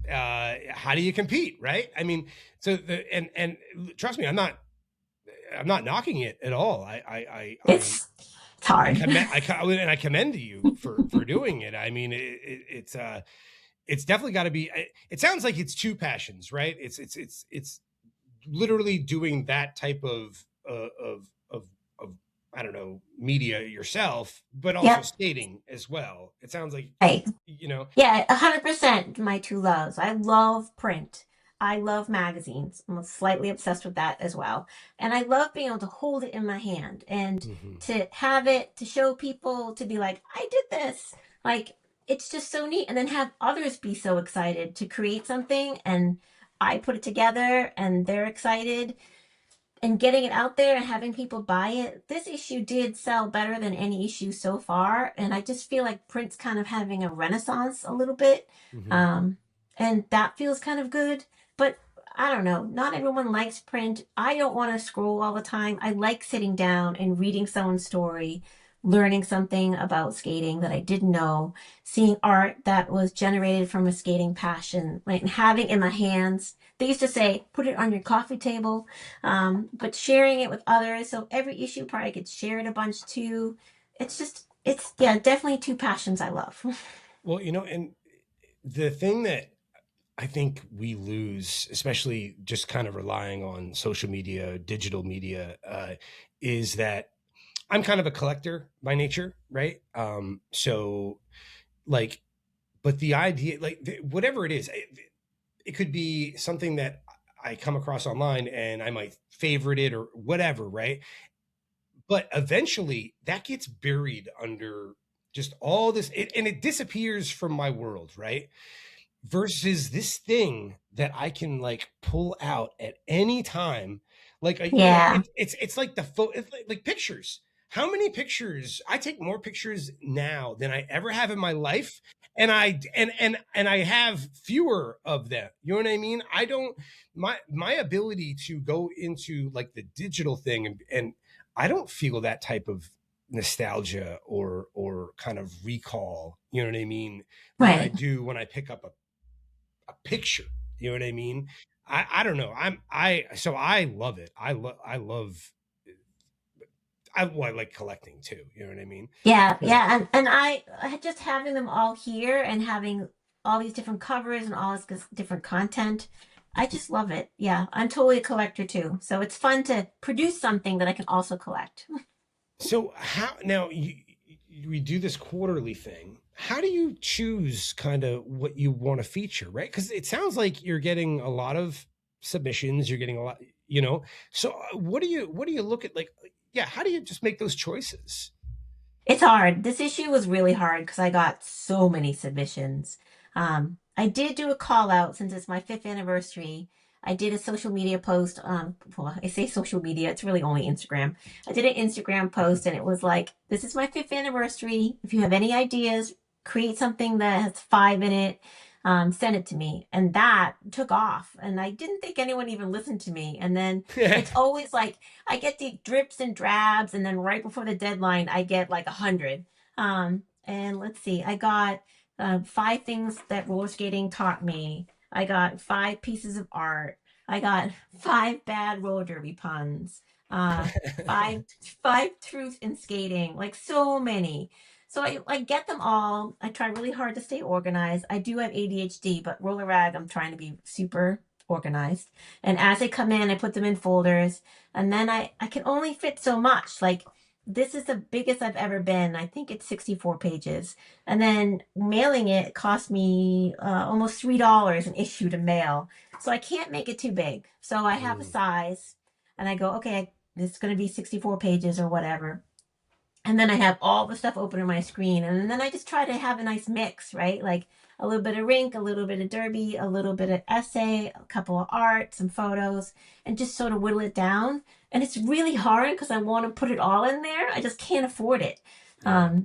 [SPEAKER 2] How do you compete, right? I mean, so and trust me, I'm not knocking it at all.
[SPEAKER 3] It's hard.
[SPEAKER 2] I commend you for doing it. I mean, it's definitely got to be. It sounds like it's two passions, right? It's literally doing that type of I don't know, media yourself, but also skating as well. It sounds like,
[SPEAKER 3] right. Yeah, 100% my two loves. I love print. I love magazines. I'm slightly obsessed with that as well. And I love being able to hold it in my hand and to have it, to show people, to be like, I did this. Like, it's just so neat. And then have others be so excited to create something and I put it together and they're excited. And getting it out there and having people buy it. This issue did sell better than any issue so far. And I just feel like print's kind of having a renaissance a little bit. And that feels kind of good. But I don't know. Not everyone likes print. I don't want to scroll all the time. I like sitting down and reading someone's story, learning something about skating that I didn't know, seeing art that was generated from a skating passion, like having in my hands. They used to say, put it on your coffee table, but sharing it with others. So every issue probably gets shared a bunch too. It's definitely two passions I love.
[SPEAKER 2] Well, and the thing that I think we lose, especially just kind of relying on social media, digital media, is that I'm kind of a collector by nature, right? So like, but the idea, like whatever it is, it could be something that I come across online and I might favorite it or whatever, right? But eventually that gets buried under just all this, and it disappears from my world, right? Versus this thing that I can like pull out at any time. Like, it's like it's like pictures. How many pictures? I take more pictures now than I ever have in my life. And I have fewer of them. You know what I mean? I don't, my ability to go into like the digital thing and I don't feel that type of nostalgia or kind of recall, you know what I mean, like I
[SPEAKER 3] Right.
[SPEAKER 2] do when I pick up a picture, you know what I mean. I don't know, so I love it. I like collecting too, you know what I mean.
[SPEAKER 3] Yeah,
[SPEAKER 2] But
[SPEAKER 3] and I just having them all here and having all these different covers and all this different content. I just love it. Yeah, I'm totally a collector too. So it's fun to produce something that I can also collect.
[SPEAKER 2] so how now we do this quarterly thing. How do you choose kind of what you want to feature, right? Because it sounds like you're getting a lot of submissions, you're getting a lot, you know. So what do you look at, like, yeah, how do you just make those choices?
[SPEAKER 3] It's hard. This issue was really hard because I got so many submissions. I did do a call out since it's my fifth anniversary. I did a social media post. Well, I say social media, it's really only Instagram. I did an Instagram post and it was like, this is my fifth anniversary. If you have any ideas, create something that has five in it, send it to me. And that took off. And I didn't think anyone even listened to me. And then it's always like, I get the drips and drabs, and then right before the deadline, I get like 100. And let's see, I got five things that roller skating taught me. I got five pieces of art. I got five bad roller derby puns. Uh, five five truths in skating. Like so many. So I get them all. I try really hard to stay organized. I do have ADHD, but roller rag, I'm trying to be super organized. And as they come in, I put them in folders, and then I can only fit so much. Like this is the biggest I've ever been. I think it's 64 pages. And then mailing it cost me almost $3 an issue to mail. So I can't make it too big. So I have a
[SPEAKER 2] Mm.
[SPEAKER 3] size and I go, okay, it's going to be 64 pages or whatever. And then I have all the stuff open on my screen. And then I just try to have a nice mix, right? Like a little bit of Rink, a little bit of Derby, a little bit of essay, a couple of art, some photos, and just sort of whittle it down. And it's really hard because I want to put it all in there. I just can't afford it.
[SPEAKER 2] Yeah.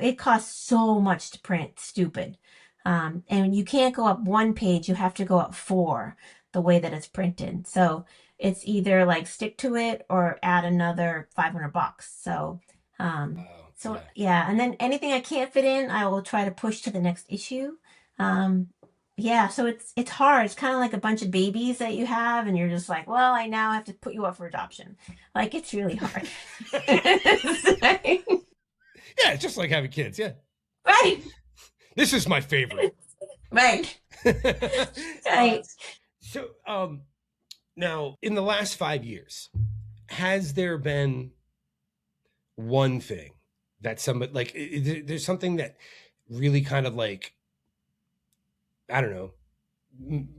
[SPEAKER 3] It costs so much to print, stupid. And you can't go up one page, you have to go up four the way that it's printed. So it's either like stick to it or add another $500. Um,
[SPEAKER 2] Oh,
[SPEAKER 3] so
[SPEAKER 2] yeah.
[SPEAKER 3] yeah, and then anything I can't fit in, I will try to push to the next issue. Um, yeah, so it's hard. It's kind of like a bunch of babies that you have, and you're just like, well, I now have to put you up for adoption. Like it's really hard.
[SPEAKER 2] Yeah, it's just like having kids. Yeah.
[SPEAKER 3] Right,
[SPEAKER 2] This is my favorite.
[SPEAKER 3] right,
[SPEAKER 2] uh,
[SPEAKER 3] right.
[SPEAKER 2] so now in the last 5 years, has there been one thing that somebody like there's something that really kind of like, I don't know,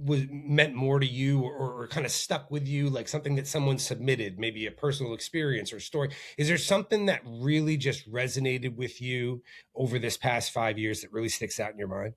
[SPEAKER 2] was meant more to you, or kind of stuck with you, like something that someone submitted, maybe a personal experience or story? Is there something that really just resonated with you over this past 5 years that really sticks out in your mind?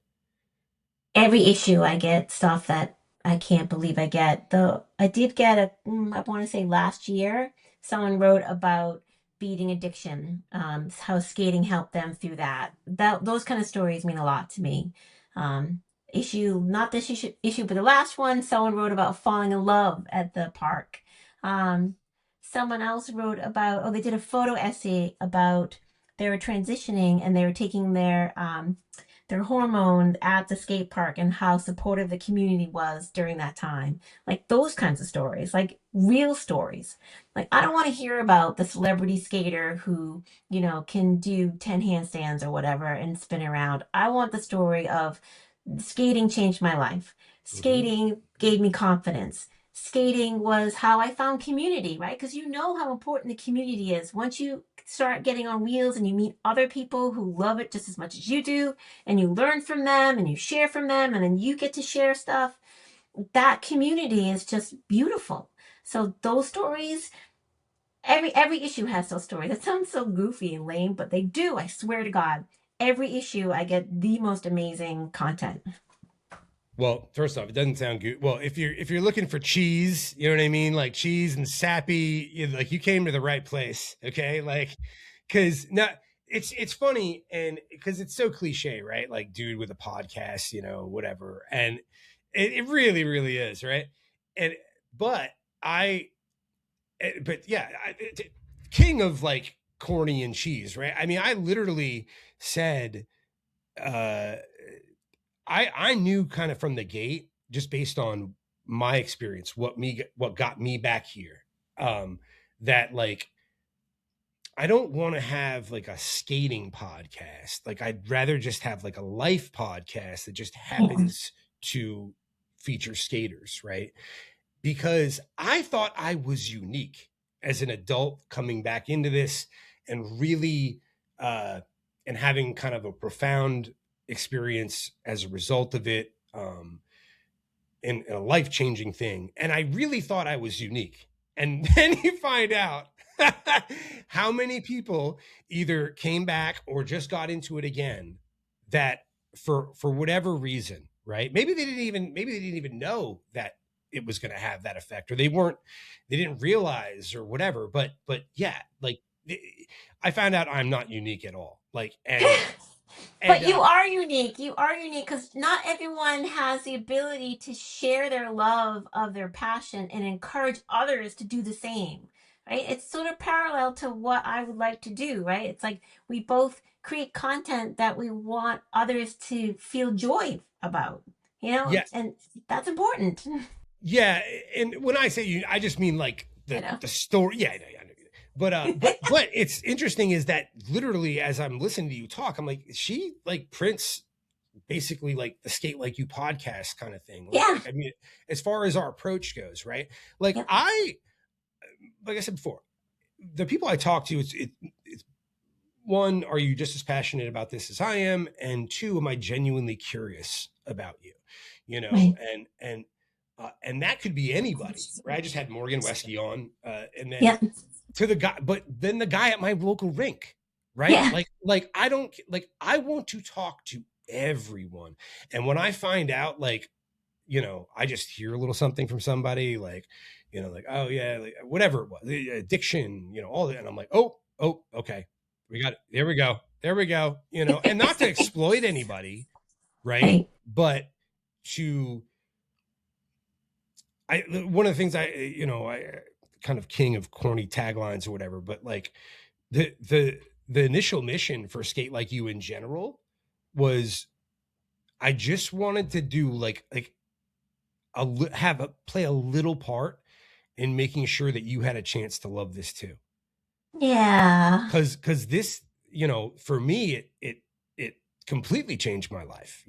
[SPEAKER 3] Every issue I get stuff that I can't believe I get. Though I did get I want to say last year, someone wrote about beating addiction, how skating helped them through that. Those kind of stories mean a lot to me. Um, not this issue, but the last one, someone wrote about falling in love at the park. Um, Someone else wrote about, they did a photo essay about they were transitioning and they were taking their hormones at the skate park and how supportive the community was during that time. Like those kinds of stories, like real stories. Like I don't want to hear about the celebrity skater who, can do 10 handstands or whatever and spin around. I want the story of skating changed my life.
[SPEAKER 2] Hmm.
[SPEAKER 3] Skating gave me confidence. Skating was how I found community, right? Because you know how important the community is. Once you start getting on wheels and you meet other people who love it just as much as you do, and you learn from them and you share from them, and then you get to share stuff, that community is just beautiful. So those stories, every issue has those stories. That sounds so goofy and lame, but they do. I swear to God, every issue I get the most amazing content.
[SPEAKER 2] Well, first off, it doesn't sound good. Well, if you're looking for cheese, you know what I mean, like cheese and sappy, like you came to the right place. Okay, like because now it's funny, and because it's so cliche, right? Like dude with a podcast, whatever, and it really really is, right? And but I but yeah, king of like corny and cheese, right? I mean, I literally said, I knew kind of from the gate, just based on my experience, what got me back here. That like, I don't want to have like a skating podcast. Like, I'd rather just have like a life podcast that just happens to feature skaters, right? Because I thought I was unique as an adult coming back into this and really and having kind of a profound experience as a result of it, and a life-changing thing. And I really thought I was unique. And then you find out how many people either came back or just got into it again, that for whatever reason, right? Maybe they didn't even know that it was going to have that effect, or they didn't realize or whatever. But yeah, like, I found out I'm not unique at all. Like,
[SPEAKER 3] but you are unique. You are unique because not everyone has the ability to share their love of their passion and encourage others to do the same, right? It's sort of parallel to what I would like to do, right? It's like we both create content that we want others to feel joy about,
[SPEAKER 2] Yeah.
[SPEAKER 3] and that's important.
[SPEAKER 2] Yeah, and when I say you, I just mean like the story. Yeah, I know. But it's interesting is that literally as I'm listening to you talk, I'm like, she like prints basically like the Skate Like You podcast kind of thing. Like,
[SPEAKER 3] Yeah.
[SPEAKER 2] I mean, as far as our approach goes, right? Like, like I said before, the people I talk to, it's one, are you just as passionate about this as I am? And two, am I genuinely curious about you?
[SPEAKER 3] Right.
[SPEAKER 2] And that could be anybody, right? I just had Morgan Wesky on, and then to the guy, but then the guy at my local rink, right?
[SPEAKER 3] Yeah.
[SPEAKER 2] Like I want to talk to everyone. And when I find out, like, I just hear a little something from somebody, like, like, oh yeah, like, whatever it was, addiction, all that. And I'm like, oh, okay. We got it. There we go. And not to exploit anybody, right? But one of the things I kind of king of corny taglines or whatever, but like the initial mission for Skate Like You in general was, I just wanted to do like play a little part in making sure that you had a chance to love this too.
[SPEAKER 3] Yeah.
[SPEAKER 2] Cause this, for me, it completely changed my life,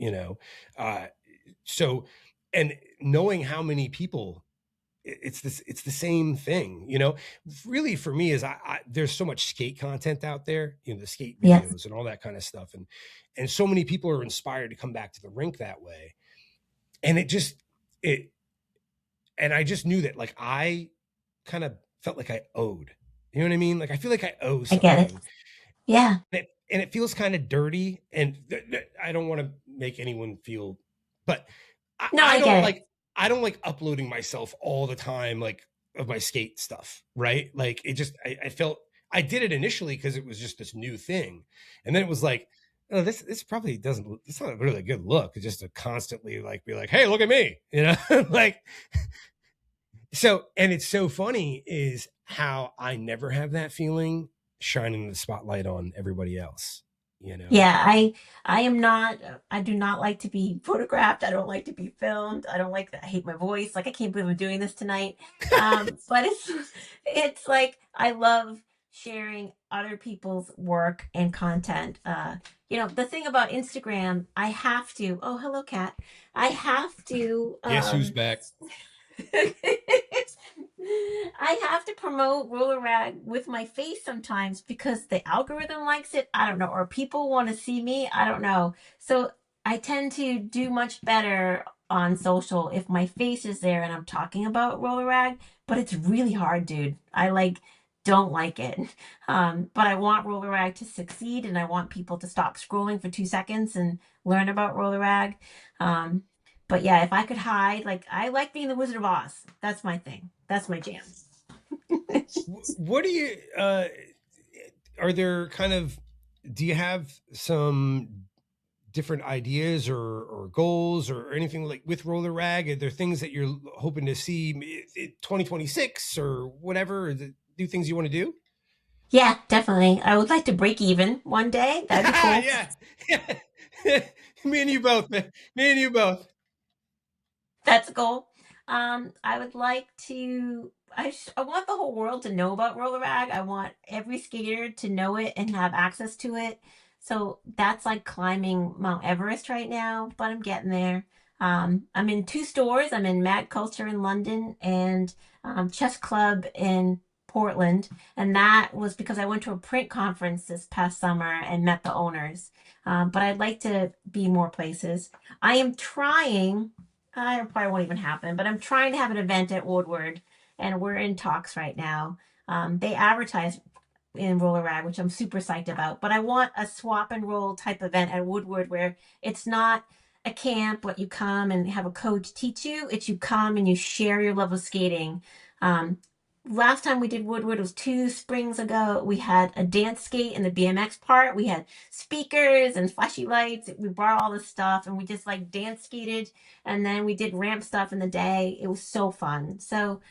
[SPEAKER 2] so, and knowing how many people it's the same thing, really for me is there's so much skate content out there, the skate videos and all that kind of stuff. And so many people are inspired to come back to the rink that way. And and I just knew that, like, I kind of felt like I owed, you know what I mean? Like, I feel like I owe something.
[SPEAKER 3] I get it. Yeah.
[SPEAKER 2] And it feels kind of dirty, and I don't want to make anyone feel, but I don't like uploading myself all the time, like, of my skate stuff, right? Like, it just, I felt I did it initially because it was just this new thing. And then it was like, oh, this probably it's not a really good look. It's just to constantly like be like, hey, look at me, like, so, and it's so funny is how I never have that feeling shining the spotlight on everybody else,
[SPEAKER 3] Yeah, I do not like to be photographed. I don't like to be filmed. I hate my voice. Like, I can't believe I'm doing this tonight. But it's like, I love sharing other people's work and content. The thing about Instagram, I have to, oh, hello, Kat. I have to,
[SPEAKER 2] guess who's back?
[SPEAKER 3] I have to promote Roller Rag with my face sometimes because the algorithm likes it. I don't know. Or people want to see me. I don't know. So I tend to do much better on social if my face is there and I'm talking about Roller Rag. But it's really hard, dude. I don't like it. But I want Roller Rag to succeed, and I want people to stop scrolling for 2 seconds and learn about Roller Rag. But yeah, if I could hide, like, I like being the Wizard of Oz. That's my thing. That's my jam.
[SPEAKER 2] What do you, are there do you have some different ideas or goals or anything like with Roller Rag? Are there things that you're hoping to see in 2026 or whatever? Or do things you want to do?
[SPEAKER 3] Yeah, definitely. I would like to break even one day. That'd be cool.
[SPEAKER 2] Yeah. Me and you both, man. Me and you both.
[SPEAKER 3] That's a goal. I would like to. I want the whole world to know about roller rag. I want every skater to know it and have access to it. So that's like climbing Mount Everest right now, but I'm getting there. I'm in two stores. I'm in Mad Culture in London and Chess Club in Portland, and that was because I went to a print conference this past summer and met the owners. But I'd like to be more places. I am trying. It probably won't even happen, but I'm trying to have an event at Woodward, and we're in talks right now. They advertise in Roller Rag, which I'm super psyched about, but I want a swap and roll type event at Woodward where it's not a camp, but you come and have a coach teach you. It's you come and you share your love of skating. Um, Last time we did Woodward was 2 springs ago. We had a dance skate in the BMX part. We had speakers and flashy lights. We brought all this stuff and we just like dance skated, and then we did ramp stuff in the day. It was so fun. So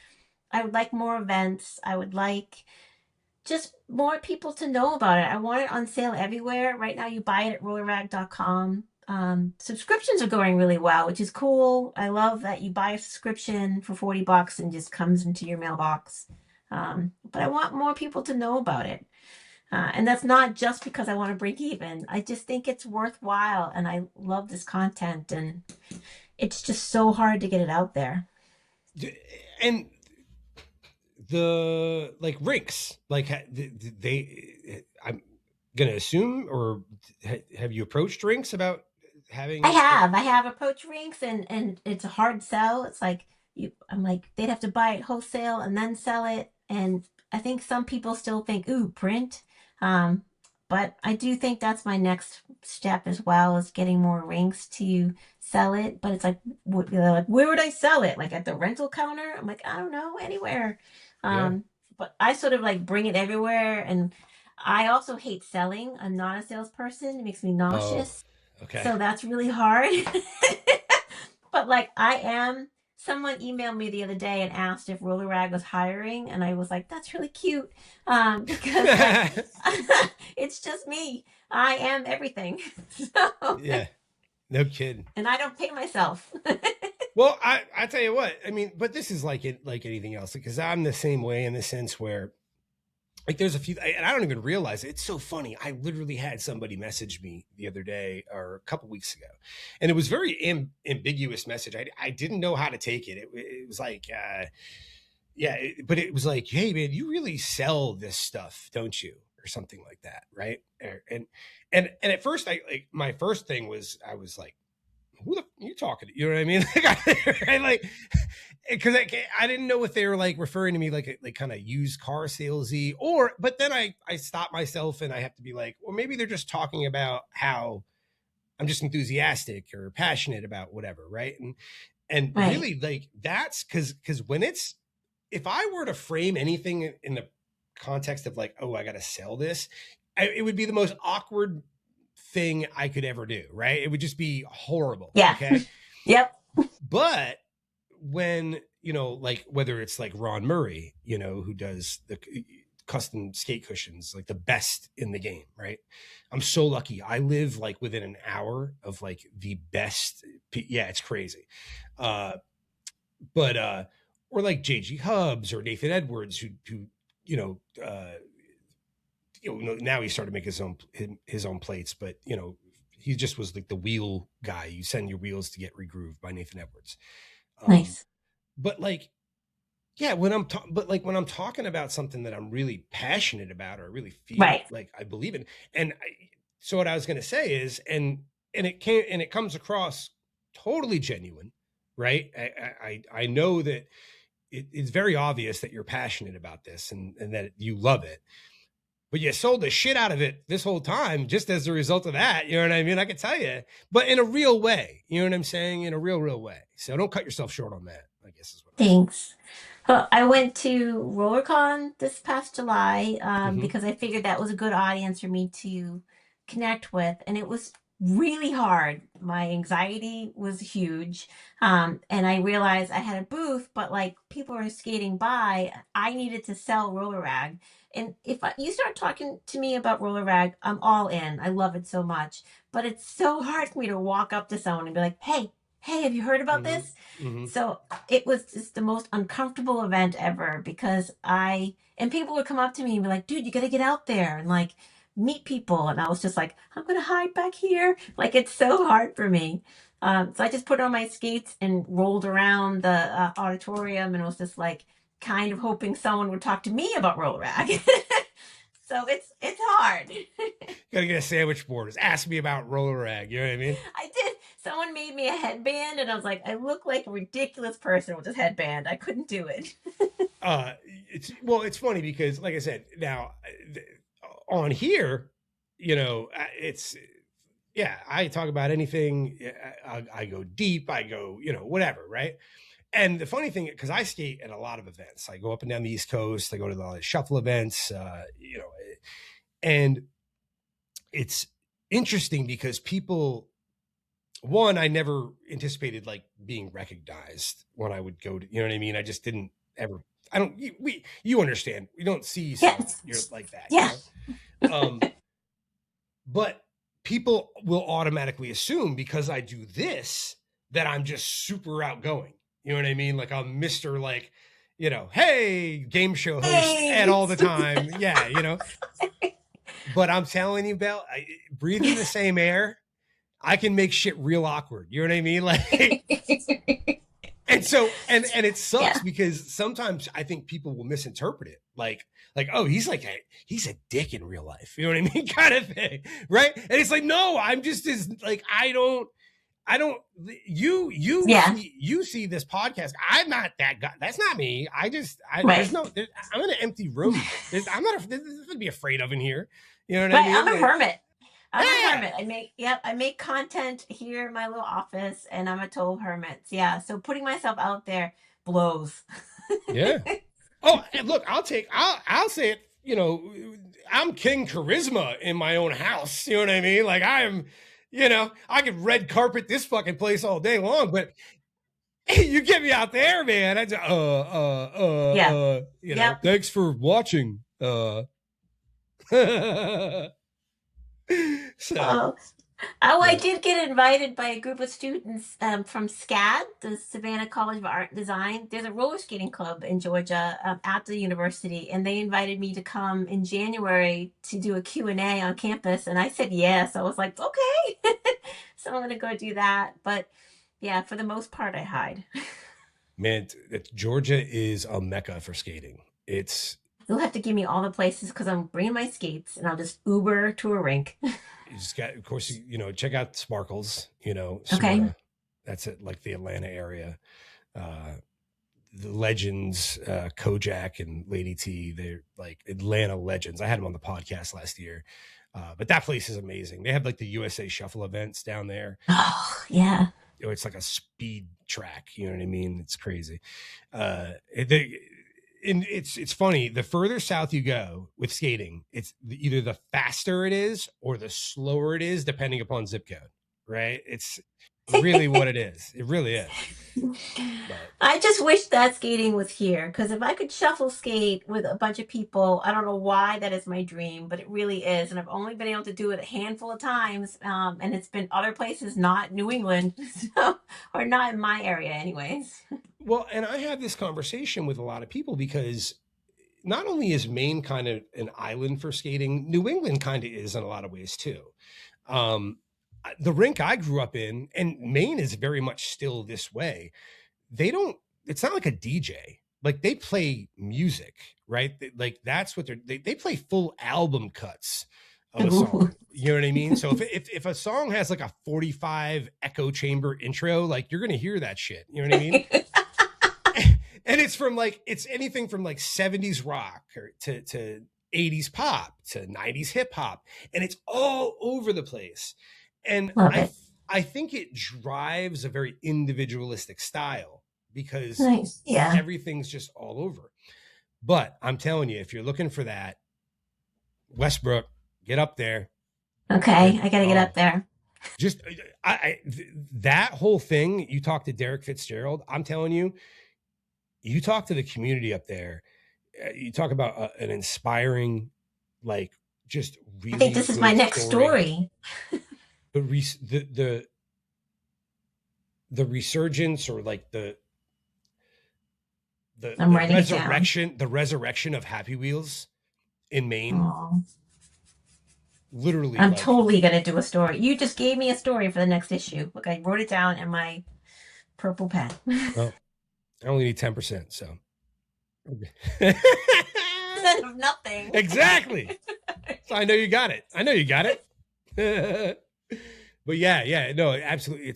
[SPEAKER 3] I would like more events. I would like just more people to know about it. I want it on sale everywhere. Right now, you buy it at rollerrag.com. Subscriptions are going really well, which is cool. I love that you buy a subscription for $40 and just comes into your mailbox. But I want more people to know about it. And that's not just because I want to break even. I just think it's worthwhile and I love this content, and it's just so hard to get it out there.
[SPEAKER 2] And the like rinks, like they, I'm gonna assume, or have you approached rinks about
[SPEAKER 3] I
[SPEAKER 2] having?
[SPEAKER 3] have. I have approached Rinks, and it's a hard sell. It's like I'm like they'd have to buy it wholesale and then sell it. And I think some people still think, ooh, print. Um, but I do think that's my next step as well, is getting more Rinks to sell it. But it's like, they're like, where would I sell it? Like at the rental counter? I'm like, I don't know, anywhere.
[SPEAKER 2] Yeah.
[SPEAKER 3] Um, but I sort of like bring it everywhere. And I also hate selling. I'm not a salesperson. It makes me
[SPEAKER 2] Oh,
[SPEAKER 3] nauseous.
[SPEAKER 2] okay.
[SPEAKER 3] So that's really hard. But like I am, someone emailed me the other day and asked if Roller Rag was hiring, and I was like, that's really cute. Because like it's just me. I am everything. So,
[SPEAKER 2] Yeah. No kidding.
[SPEAKER 3] and I don't pay myself.
[SPEAKER 2] Well, I tell you what. I mean, but this is like it, like anything else, because I'm the same way in the sense where like there's a few, and I don't even realize it. It's so funny. I literally had somebody message me the other day or a couple weeks ago, and it was very ambiguous message. I didn't know how to take it. It was like, yeah, but it was like, hey man, you really sell this stuff, don't you, or something like that, right? And at first, I like my first thing was I was like, who the are you talking to? You know what I mean? I like because I didn't know if they were like referring to me like kind of used car salesy, or but then I stopped myself and I have to be like, well, maybe they're just talking about how I'm just enthusiastic or passionate about whatever, right? And
[SPEAKER 3] Right.
[SPEAKER 2] really like that's because when it's if I were to frame anything in the context of like, oh, I got to sell this, it would be the most awkward thing I could ever do, right? It would just be horrible.
[SPEAKER 3] Yeah.
[SPEAKER 2] Okay.
[SPEAKER 3] Yep.
[SPEAKER 2] But when, like whether it's like Ron Murray, who does the custom skate cushions, like the best in the game, right? I'm so lucky. I live like within an hour of like the best. Yeah, it's crazy. Uh, but or like JG Hubs or Nathan Edwards, who you know, uh, now he started making his own plates, but he just was like the wheel guy. You send your wheels to get regrooved by Nathan Edwards. Um,
[SPEAKER 3] Nice.
[SPEAKER 2] but like, yeah, but like when I'm talking about something that I'm really passionate about or really feel
[SPEAKER 3] Right.
[SPEAKER 2] like I believe in, and so what I was going to say is, and it comes across totally genuine, right? I know that it's very obvious that you're passionate about this and that you love it, but you sold the shit out of it this whole time just as a result of that. You know what I mean? I can tell you, but in a real way. You know what I'm saying? In a real way. So don't cut yourself short on that, I guess is what I'm saying.
[SPEAKER 3] Thanks. Well, I went to RollerCon this past July
[SPEAKER 2] Mm-hmm.
[SPEAKER 3] because I figured that was a good audience for me to connect with, and it was really hard. My anxiety was huge. And I realized I had a booth, but like people were skating by, I needed to sell roller rag. And you start talking to me about roller rag, I'm all in. I love it so much. But it's so hard for me to walk up to someone and be like, hey, have you heard about
[SPEAKER 2] Hmm.
[SPEAKER 3] this?
[SPEAKER 2] Hmm.
[SPEAKER 3] So it was just the most uncomfortable event ever because and people would come up to me and be like, dude, you got to get out there and like meet people. And I was just like, I'm going to hide back here. Like, it's so hard for me. So I just put on my skates and rolled around the auditorium and was just like kind of hoping someone would talk to me about roller rag. So it's hard.
[SPEAKER 2] Gotta get a sandwich board. Just ask me about roller rag. You know what I mean?
[SPEAKER 3] I did. Someone made me a headband, and I was like, I look like a ridiculous person with this headband. I couldn't do it.
[SPEAKER 2] Uh, it's funny because, like I said, now on here, it's yeah. I talk about anything. I go deep. I go, whatever, right? And the funny thing, because I skate at a lot of events, I go up and down the East Coast. I go to the shuffle events, and it's interesting because people, one, I never anticipated like being recognized when I would go to, you know what I mean? I just didn't ever, I don't, you understand. We don't see someone
[SPEAKER 3] Yes.
[SPEAKER 2] you're like that,
[SPEAKER 3] Yeah.
[SPEAKER 2] But people will automatically assume because I do this that I'm just super outgoing. You know what I mean? Like I'm Mr. like, hey, game show host and all the time. Yeah. But I'm telling you, Belle, breathing the same air, I can make shit real awkward. You know what I mean? Like, and so, and it sucks because sometimes I think people will misinterpret it. Like, oh, he's a dick in real life. You know what I mean? Kind of thing. Right. And it's like, no, I'm just as like, I don't, you see this podcast. I'm not that guy. That's not me.
[SPEAKER 3] Right.
[SPEAKER 2] I'm in an empty room. I'm not, there's nothing to be afraid of in here. You know what
[SPEAKER 3] Right.
[SPEAKER 2] I mean?
[SPEAKER 3] I'm a hermit. I'm a
[SPEAKER 2] Yeah.
[SPEAKER 3] hermit. I make content here in my little office and I'm a total hermit. Yeah. So putting myself out there blows.
[SPEAKER 2] Yeah. Oh, and look, I'll say it, I'm King Charisma in my own house. You know what I mean? Like I am, I could red carpet this fucking place all day long, but you get me out there, man. I just, thanks for watching. So
[SPEAKER 3] I did get invited by a group of students from SCAD, the Savannah College of Art and Design. There's a roller skating club in Georgia at the university, and they invited me to come in January to do a Q&A on campus, and I said yes. I was like, okay. So I'm going to go do that. But yeah, for the most part, I hide.
[SPEAKER 2] Man, Georgia is a mecca for skating.
[SPEAKER 3] You'll have to give me all the places because I'm bringing my skates, and I'll just Uber to a rink.
[SPEAKER 2] You just got, of course, check out Sparkles,
[SPEAKER 3] Okay.
[SPEAKER 2] That's it, like the Atlanta area. The legends, Kojak and Lady T, they're like Atlanta legends. I had them on the podcast last year. But that place is amazing. They have like the USA Shuffle events down there.
[SPEAKER 3] Oh, yeah.
[SPEAKER 2] It's like a speed track. You know what I mean? It's crazy. It's funny. The further south you go with skating, it's either the faster it is or the slower it is, depending upon zip code. Right? It's really what it is. It really is. But
[SPEAKER 3] I just wish that skating was here because if I could shuffle skate with a bunch of people, I don't know why that is my dream, but it really is. And I've only been able to do it a handful of times. And it's been other places, not New England, or not in my area, anyways.
[SPEAKER 2] Well, and I have this conversation with a lot of people because not only is Maine kind of an island for skating, New England kind of is in a lot of ways too. The rink I grew up in, and Maine is very much still this way. It's not like a DJ. Like they play music, right? Like that's what they play full album cuts of a song. You know what I mean? So if a song has like a 45 echo chamber intro, like you're going to hear that shit. You know what I mean? And it's anything from like 70s rock to 80s pop to 90s hip hop. And it's all over the place. And I think it drives a very individualistic style because everything's just all over. But I'm telling you, if you're looking for that, Westbrook, get up there.
[SPEAKER 3] Okay, I got to get up there.
[SPEAKER 2] Just that whole thing. You talk to Derek Fitzgerald. I'm telling you, you talk to the community up there. You talk about an inspiring, like, just
[SPEAKER 3] I think
[SPEAKER 2] really
[SPEAKER 3] this is my
[SPEAKER 2] good
[SPEAKER 3] next
[SPEAKER 2] story.
[SPEAKER 3] story.
[SPEAKER 2] The resurgence, or like
[SPEAKER 3] I'm
[SPEAKER 2] the
[SPEAKER 3] writing it down.
[SPEAKER 2] resurrection of Happy Wheels in Maine.
[SPEAKER 3] Oh,
[SPEAKER 2] Literally,
[SPEAKER 3] I'm
[SPEAKER 2] like,
[SPEAKER 3] totally going to do a story. You just gave me a story for the next issue. Look, I wrote it down in my purple pen.
[SPEAKER 2] well, I only need 10%, so.
[SPEAKER 3] Instead of nothing.
[SPEAKER 2] Exactly. So I know you got it. But yeah, no, absolutely.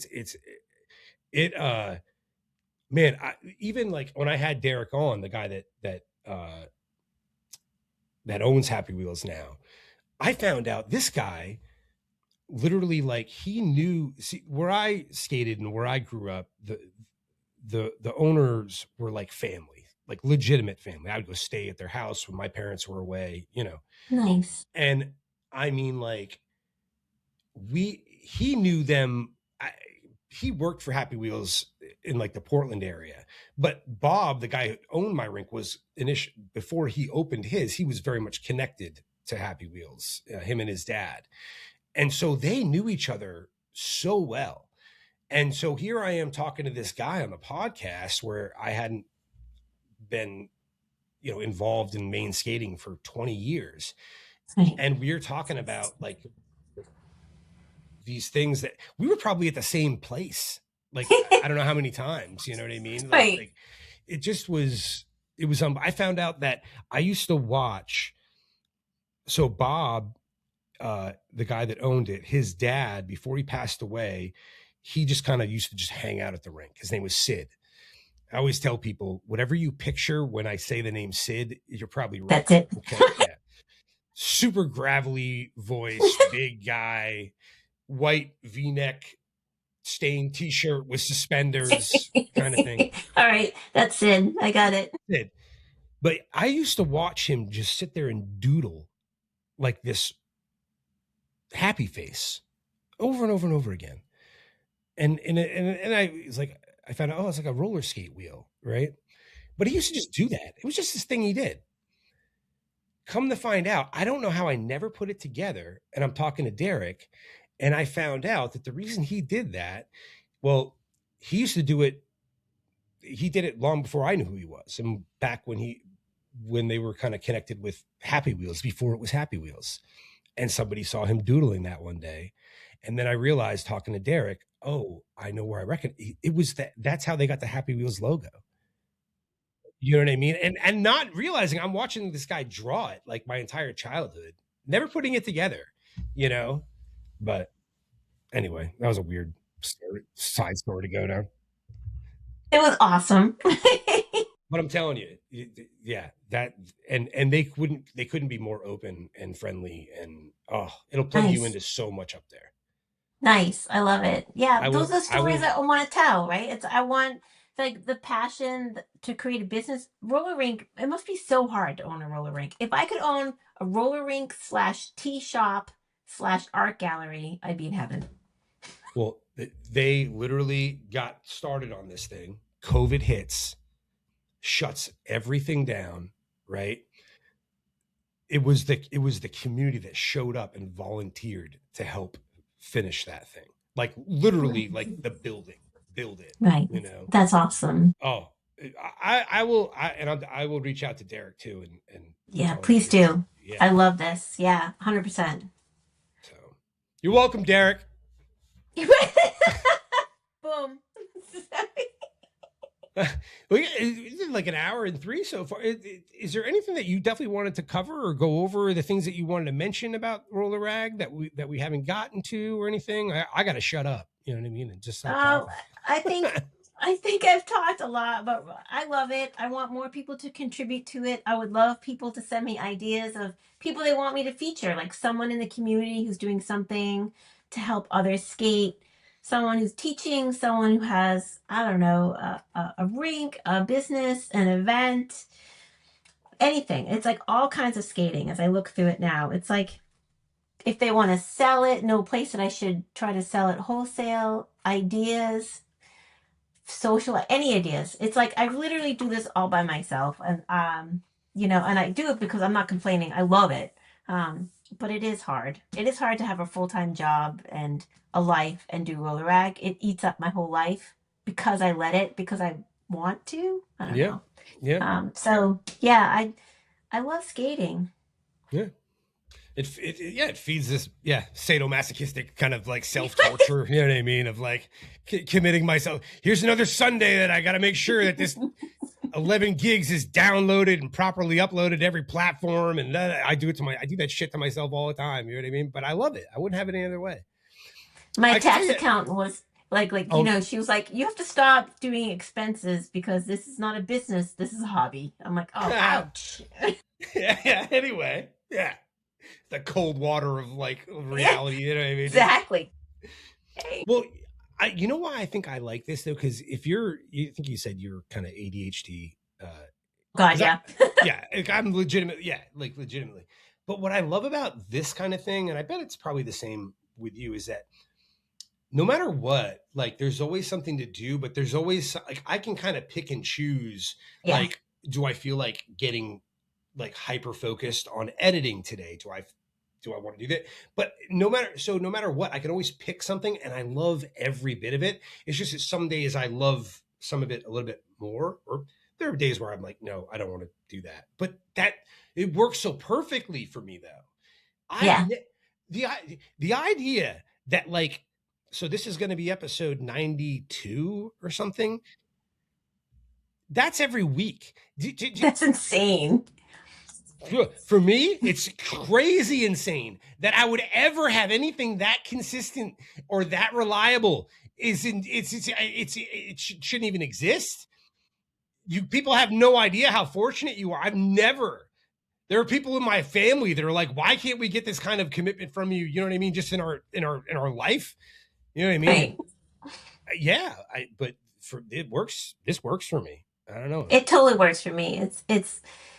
[SPEAKER 2] Man, even like when I had Derek on, the guy that owns Happy Wheels now, I found out this guy literally, like, he knew, see, where I skated and where I grew up, the owners were like family, like legitimate family. I would go stay at their house when my parents were away,
[SPEAKER 3] Nice.
[SPEAKER 2] and I mean, like, he knew them. He worked for Happy Wheels in like the Portland area, but Bob, the guy who owned my rink, was before he opened his, he was very much connected to Happy Wheels, him and his dad. And so they knew each other so well. And so here I am talking to this guy on the podcast where I hadn't been, involved in Maine skating for 20 years.
[SPEAKER 3] Right.
[SPEAKER 2] And we're talking about like these things that we were probably at the same place. Like, I don't know how many times, you know what I mean?
[SPEAKER 3] Right.
[SPEAKER 2] Like it just was, I found out that I used to watch. So Bob, the guy that owned it, his dad, before he passed away, he just kind of used to just hang out at the rink. His name was Sid. I always tell people, whatever you picture when I say the name Sid, you're probably right.
[SPEAKER 3] That's it.
[SPEAKER 2] Okay. Yeah. Super gravelly voice, big guy, white V-neck stained t-shirt with suspenders kind of thing.
[SPEAKER 3] All right. That's Sid. I got it.
[SPEAKER 2] Sid. But I used to watch him just sit there and doodle like this happy face over and over and over again. And I was like, I found out, it's like a roller skate wheel, right? But he used to just do that. It was just this thing he did. Come to find out, I don't know how I never put it together. And I'm talking to Derek, and I found out that the reason he did that, well, he used to do it. He did it long before I knew who he was, and back when they were kind of connected with Happy Wheels, before it was Happy Wheels. And somebody saw him doodling that one day. And then I realized, talking to Derek, oh, I know where I reckon it was that's how they got the Happy Wheels logo. You know what I mean? And not realizing I'm watching this guy draw it like my entire childhood, never putting it together, But anyway, that was a weird side story to go down.
[SPEAKER 3] It was awesome.
[SPEAKER 2] But I'm telling you, yeah, that and they couldn't be more open and friendly, and it'll plug you into so much up there.
[SPEAKER 3] Nice. I love it. Yeah, those are stories I want to tell, right? I want like the passion to create a business. Roller rink, it must be so hard to own a roller rink. If I could own a roller rink / tea shop / art gallery, I'd be in heaven.
[SPEAKER 2] Well, they literally got started on this thing. COVID hits, shuts everything down, right? It was the community that showed up and volunteered to help finish that thing. Like literally, like the building, build it.
[SPEAKER 3] Right. That's awesome.
[SPEAKER 2] Oh, I will reach out to Derek too, and
[SPEAKER 3] yeah, please do. Yeah. I love this. Yeah, 100%.
[SPEAKER 2] So, you're welcome, Derek.
[SPEAKER 3] Boom.
[SPEAKER 2] We did like an hour and 3 so far. Is there anything that you definitely wanted to cover or go over, the things that you wanted to mention about Roller Rag that we haven't gotten to or anything? I got to shut up. You know what I mean? And just stop talking.
[SPEAKER 3] I think I've talked a lot, but I love it. I want more people to contribute to it. I would love people to send me ideas of people they want me to feature, like someone in the community who's doing something to help others skate, someone who's teaching, someone who has, I don't know, a rink, a business, an event, anything. It's like all kinds of skating as I look through it now. It's like, if they want to sell it, no place that I should try to sell it wholesale, ideas, social, any ideas. It's like I literally do this all by myself, and and I do it because I'm not complaining. I love it. But it is hard. It is hard to have a full-time job and a life and do roller rag. It eats up my whole life because I let it, because I want to. I don't
[SPEAKER 2] Yeah.
[SPEAKER 3] know.
[SPEAKER 2] Yeah.
[SPEAKER 3] So yeah, I love skating.
[SPEAKER 2] Yeah. It feeds this sadomasochistic kind of like self-torture, you know what I mean, of like committing myself. Here's another Sunday that I got to make sure that this 11 gigs is downloaded and properly uploaded to every platform, and I do that shit to myself all the time, you know what I mean? But I love it. I wouldn't have it any other way.
[SPEAKER 3] My tax accountant was like she was like, you have to stop doing expenses because this is not a business, this is a hobby. I'm like, oh, ouch.
[SPEAKER 2] Yeah. Anyway, yeah. The cold water of like reality, you know what I mean?
[SPEAKER 3] Exactly.
[SPEAKER 2] Well, you know why I think I like this though, because if you think you said you're kind of ADHD.
[SPEAKER 3] God, yeah.
[SPEAKER 2] I'm legitimately. But what I love about this kind of thing, and I bet it's probably the same with you, is that no matter what, like there's always something to do, but there's always like I can kind of pick and choose.
[SPEAKER 3] Yeah.
[SPEAKER 2] Like, do I feel like getting like hyper focused on editing today? Do I want to do that? But no matter what, I can always pick something, and I love every bit of it. It's just that some days I love some of it a little bit more, or there are days where I'm like, no, I don't want to do that. But it works so perfectly for me though. The idea that like, so this is going to be episode 92 or something. That's every week.
[SPEAKER 3] That's insane.
[SPEAKER 2] For me, it's crazy insane that I would ever have anything that consistent or that reliable. It shouldn't even exist. People have no idea how fortunate you are. There are people in my family that are like, why can't we get this kind of commitment from you? You know what I mean? Just in our life. You know what I mean?
[SPEAKER 3] Right.
[SPEAKER 2] Yeah. It works. This works for me. I don't know.
[SPEAKER 3] It totally works for me.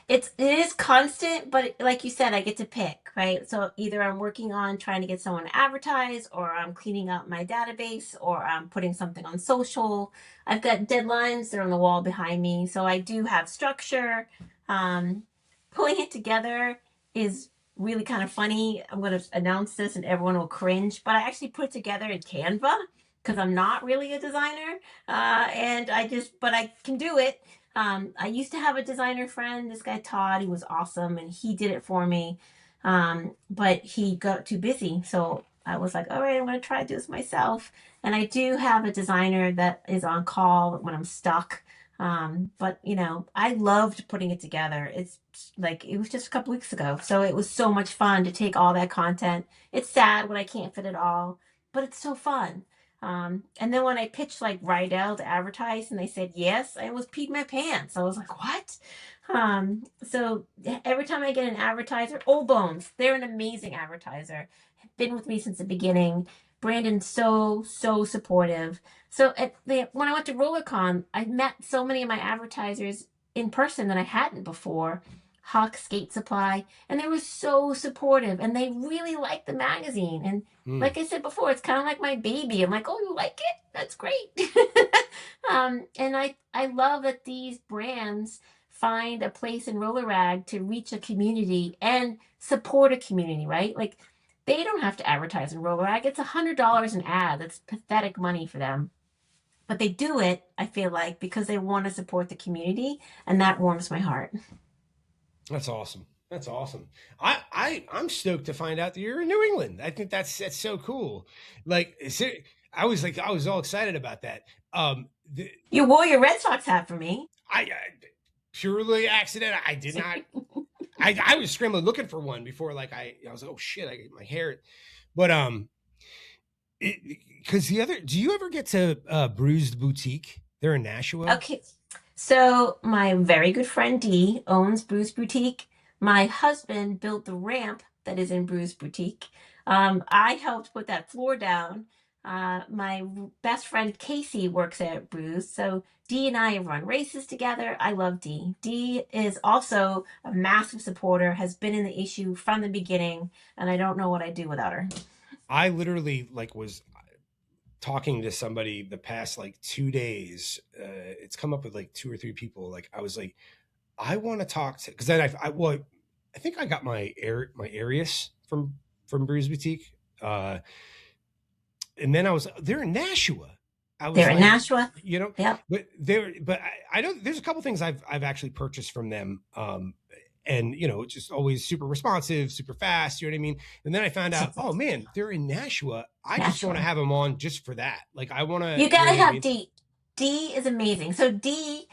[SPEAKER 3] It is constant, but like you said, I get to pick, right? So either I'm working on trying to get someone to advertise, or I'm cleaning up my database, or I'm putting something on social. I've got deadlines, they're on the wall behind me. So I do have structure. Pulling it together is really kind of funny. I'm going to announce this and everyone will cringe, but I actually put it together in Canva because I'm not really a designer. But I can do it. I used to have a designer friend, this guy Todd, he was awesome, and he did it for me. But he got too busy. So I was like, all right, I'm going to try to do this myself. And I do have a designer that is on call when I'm stuck. But I loved putting it together. It's like, it was just a couple weeks ago. So it was so much fun to take all that content. It's sad when I can't fit it all, but it's so fun. And then when I pitched like Rydell to advertise and they said yes, I almost peed my pants. I was like, what? So every time I get an advertiser, Old Bones, they're an amazing advertiser. Been with me since the beginning. Brandon's so supportive. So when I went to RollerCon, I met so many of my advertisers in person that I hadn't before. Hawk Skate Supply, and they were so supportive, and they really liked the magazine. And like I said before, it's kind of like my baby. I'm like, oh, you like it? That's great. And I love that these brands find a place in Roller Rag to reach a community and support a community, right? Like, they don't have to advertise in Roller Rag. It's $100 an ad. That's pathetic money for them. But they do it, I feel like, because they want to support the community, and that warms my heart.
[SPEAKER 2] That's awesome. I'm stoked to find out that you're in New England. I think that's so cool. Like, I was all excited about that.
[SPEAKER 3] You wore your Red Sox hat for me.
[SPEAKER 2] I purely accident. I did not. I was scrambling looking for one before. Like I was like, oh shit, I get my hair. But because do you ever get to Bruised Boutique? They're in Nashua.
[SPEAKER 3] Okay. So my very good friend Dee owns Bruised Boutique. My husband built the ramp that is in Bruised Boutique. I helped put that floor down. My best friend Casey works at Bruce. So Dee and I have run races together. I love Dee. Dee is also a massive supporter, has been in the issue from the beginning, and I don't know what I'd do without her.
[SPEAKER 2] I literally was talking to somebody the past 2 days. It's come up with 2 or 3 people. I was like, I want to talk to, because then I think I got my Arius from Brews Boutique. And then they're in Nashua.
[SPEAKER 3] They're in Nashua.
[SPEAKER 2] Yep. But I know there's a couple things I've actually purchased from them. And it's just always super responsive, super fast. You know what I mean? And then I found out, oh man, they're in Nashua. I just want to have them on just for that. I want to.
[SPEAKER 3] You gotta have Dee. Dee is amazing. So Dee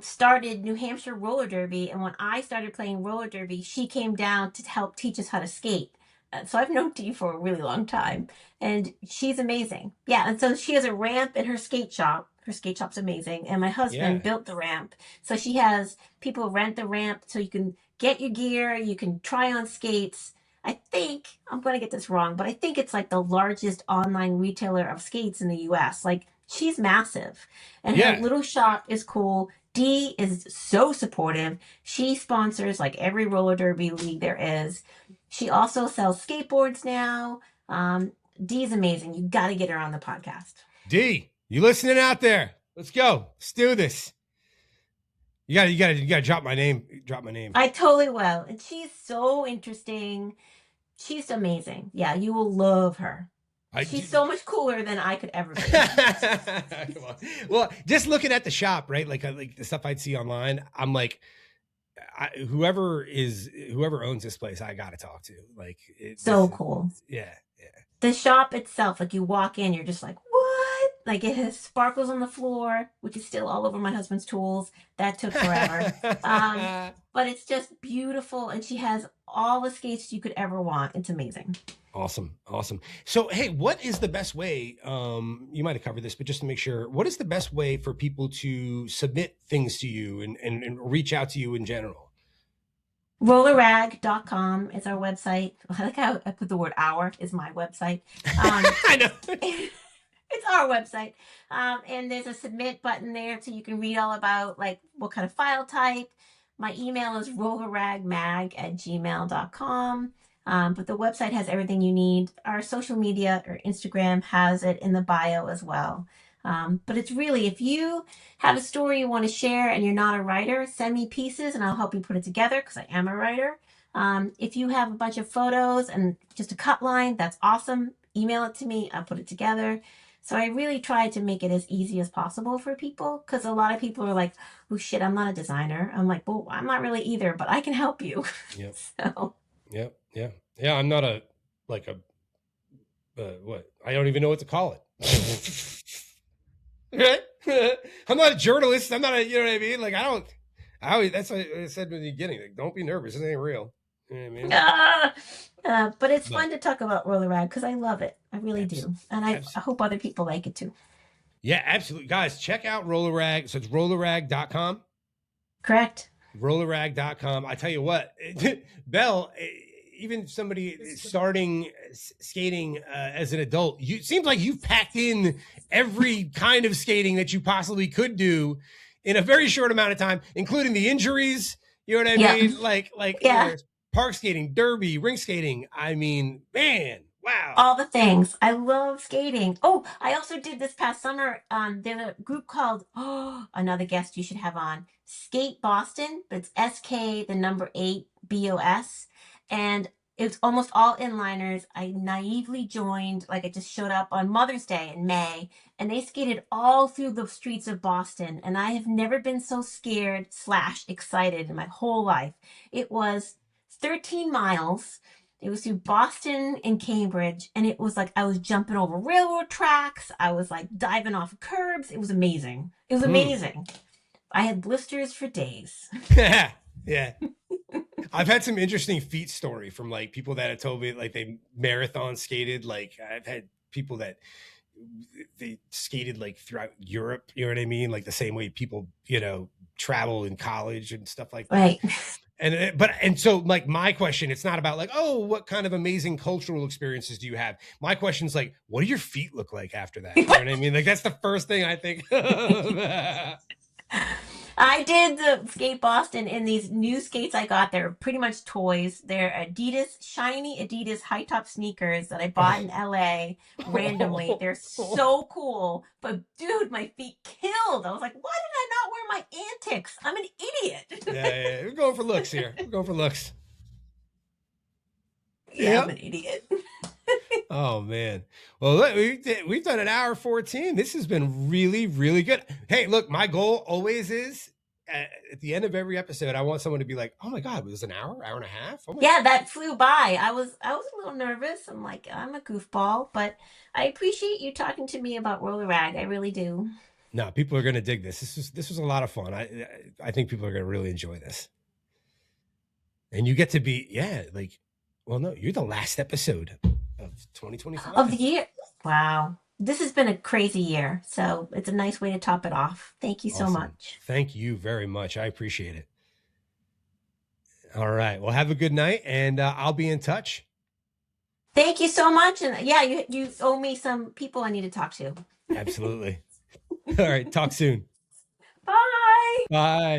[SPEAKER 3] started New Hampshire roller derby, and when I started playing roller derby, she came down to help teach us how to skate. So I've known Dee for a really long time, and she's amazing. Yeah, and so she has a ramp in her skate shop. Her skate shop's amazing, and my husband built the ramp. So she has people rent the ramp so you can get your gear, you can try on skates. I think, I'm going to get this wrong, but I think it's the largest online retailer of skates in the US. She's massive, and her little shop is cool. Dee is so supportive. She sponsors every roller derby league there is. She also sells skateboards now. Dee's amazing. You got to get her on the podcast.
[SPEAKER 2] Dee, you listening out there? Let's go. Let's do this. You gotta drop my name. Drop my name.
[SPEAKER 3] I totally will. And she's so interesting. She's amazing. Yeah, you will love her. She's so much cooler than I could ever be.
[SPEAKER 2] Well, just looking at the shop, right? Like the stuff I'd see online, I'm like, whoever owns this place, I gotta talk to.
[SPEAKER 3] So cool.
[SPEAKER 2] Yeah.
[SPEAKER 3] The shop itself, you walk in, you're just like, what? It has sparkles on the floor, which is still all over my husband's tools. That took forever. But it's just beautiful, and she has all the skates you could ever want. It's amazing.
[SPEAKER 2] Awesome. So, hey, what is the best way? You might have covered this, but just to make sure, what is the best way for people to submit things to you and reach out to you in general?
[SPEAKER 3] Rollerrag.com is our website. I like how I put the word "our" is my website.
[SPEAKER 2] I know.
[SPEAKER 3] It's our website. And there's a submit button there so you can read all about what kind of file type. My email is rollerragmag@gmail.com. But the website has everything you need. Our social media or Instagram has it in the bio as well. But it's really, if you have a story you want to share and you're not a writer, send me pieces and I'll help you put it together because I am a writer. If you have a bunch of photos and just a cut line, that's awesome. Email it to me. I'll put it together. So I really try to make it as easy as possible for people because a lot of people are like, oh shit, I'm not a designer. I'm like, well, I'm not really either, but I can help you.
[SPEAKER 2] Yep.
[SPEAKER 3] So.
[SPEAKER 2] Yep. Yeah. I'm not what? I don't even know what to call it. I'm not a journalist. I'm not you know what I mean? That's what I said in the beginning. Don't be nervous. This ain't real. You know what I mean?
[SPEAKER 3] But it's fun to talk about Roller Rag because I love it. I really do. And I hope other people like it too.
[SPEAKER 2] Yeah, absolutely. Guys, check out Roller Rag. So it's rollerrag.com.
[SPEAKER 3] Correct.
[SPEAKER 2] Rollerrag.com. I tell you what, Belle, even somebody starting skating as an adult, it seems like you've packed in every kind of skating that you possibly could do in a very short amount of time, including the injuries. You know what I mean? Park skating, derby, rink skating. I mean, man, wow.
[SPEAKER 3] All the things. I love skating. Oh, I also did this past summer. There's a group called, another guest you should have on, Skate Boston, but it's SK8 BOS. And it's almost all inliners. I naively joined, I just showed up on Mother's Day in May, and they skated all through the streets of Boston. And I have never been so scared / excited in my whole life. It was 13 miles. It was through Boston and Cambridge, and it was I was jumping over railroad tracks. I was diving off curbs. It was amazing. It was amazing. I had blisters for days.
[SPEAKER 2] Yeah. I've had some interesting feat story from people that have told me they marathon skated. I've had people that they skated throughout Europe. You know what I mean? The same way people, travel in college and stuff like that.
[SPEAKER 3] Right.
[SPEAKER 2] And so like my question, it's not about like, oh, what kind of amazing cultural experiences do you have? My question is like, what do your feet look like after that? You know what I mean? Like that's the first thing I think of.
[SPEAKER 3] I did the skate Boston, and these new skates I got, they're pretty much toys. They're Adidas, shiny Adidas high top sneakers that I bought in LA randomly. They're so cool. But dude, my feet killed. I was like, why did I not wear my antics? I'm an idiot.
[SPEAKER 2] Yeah, we're going for looks here. We're going for looks.
[SPEAKER 3] Yeah, I'm an idiot.
[SPEAKER 2] Oh man. Well, look, we've done an hour 14. This has been really, really good. Hey, look, my goal always is at the end of every episode, I want someone to be like, "Oh my God, it was an hour and a half." Oh my
[SPEAKER 3] Yeah, that flew by. I was a little nervous. I'm like, I'm a goofball, but I appreciate you talking to me about roller rag. I really do.
[SPEAKER 2] No, people are going to dig this. This was a lot of fun. I think people are going to really enjoy this. And you get to be, well, no, you're the last episode of 2025
[SPEAKER 3] of the year. Wow. This has been a crazy year, so it's a nice way to top it off. Thank you so much.
[SPEAKER 2] Thank you very much. I appreciate it. All right. Well, have a good night, and I'll be in touch.
[SPEAKER 3] Thank you so much. And yeah, you owe me some people I need to talk to.
[SPEAKER 2] Absolutely. All right. Talk soon.
[SPEAKER 3] Bye.
[SPEAKER 2] Bye.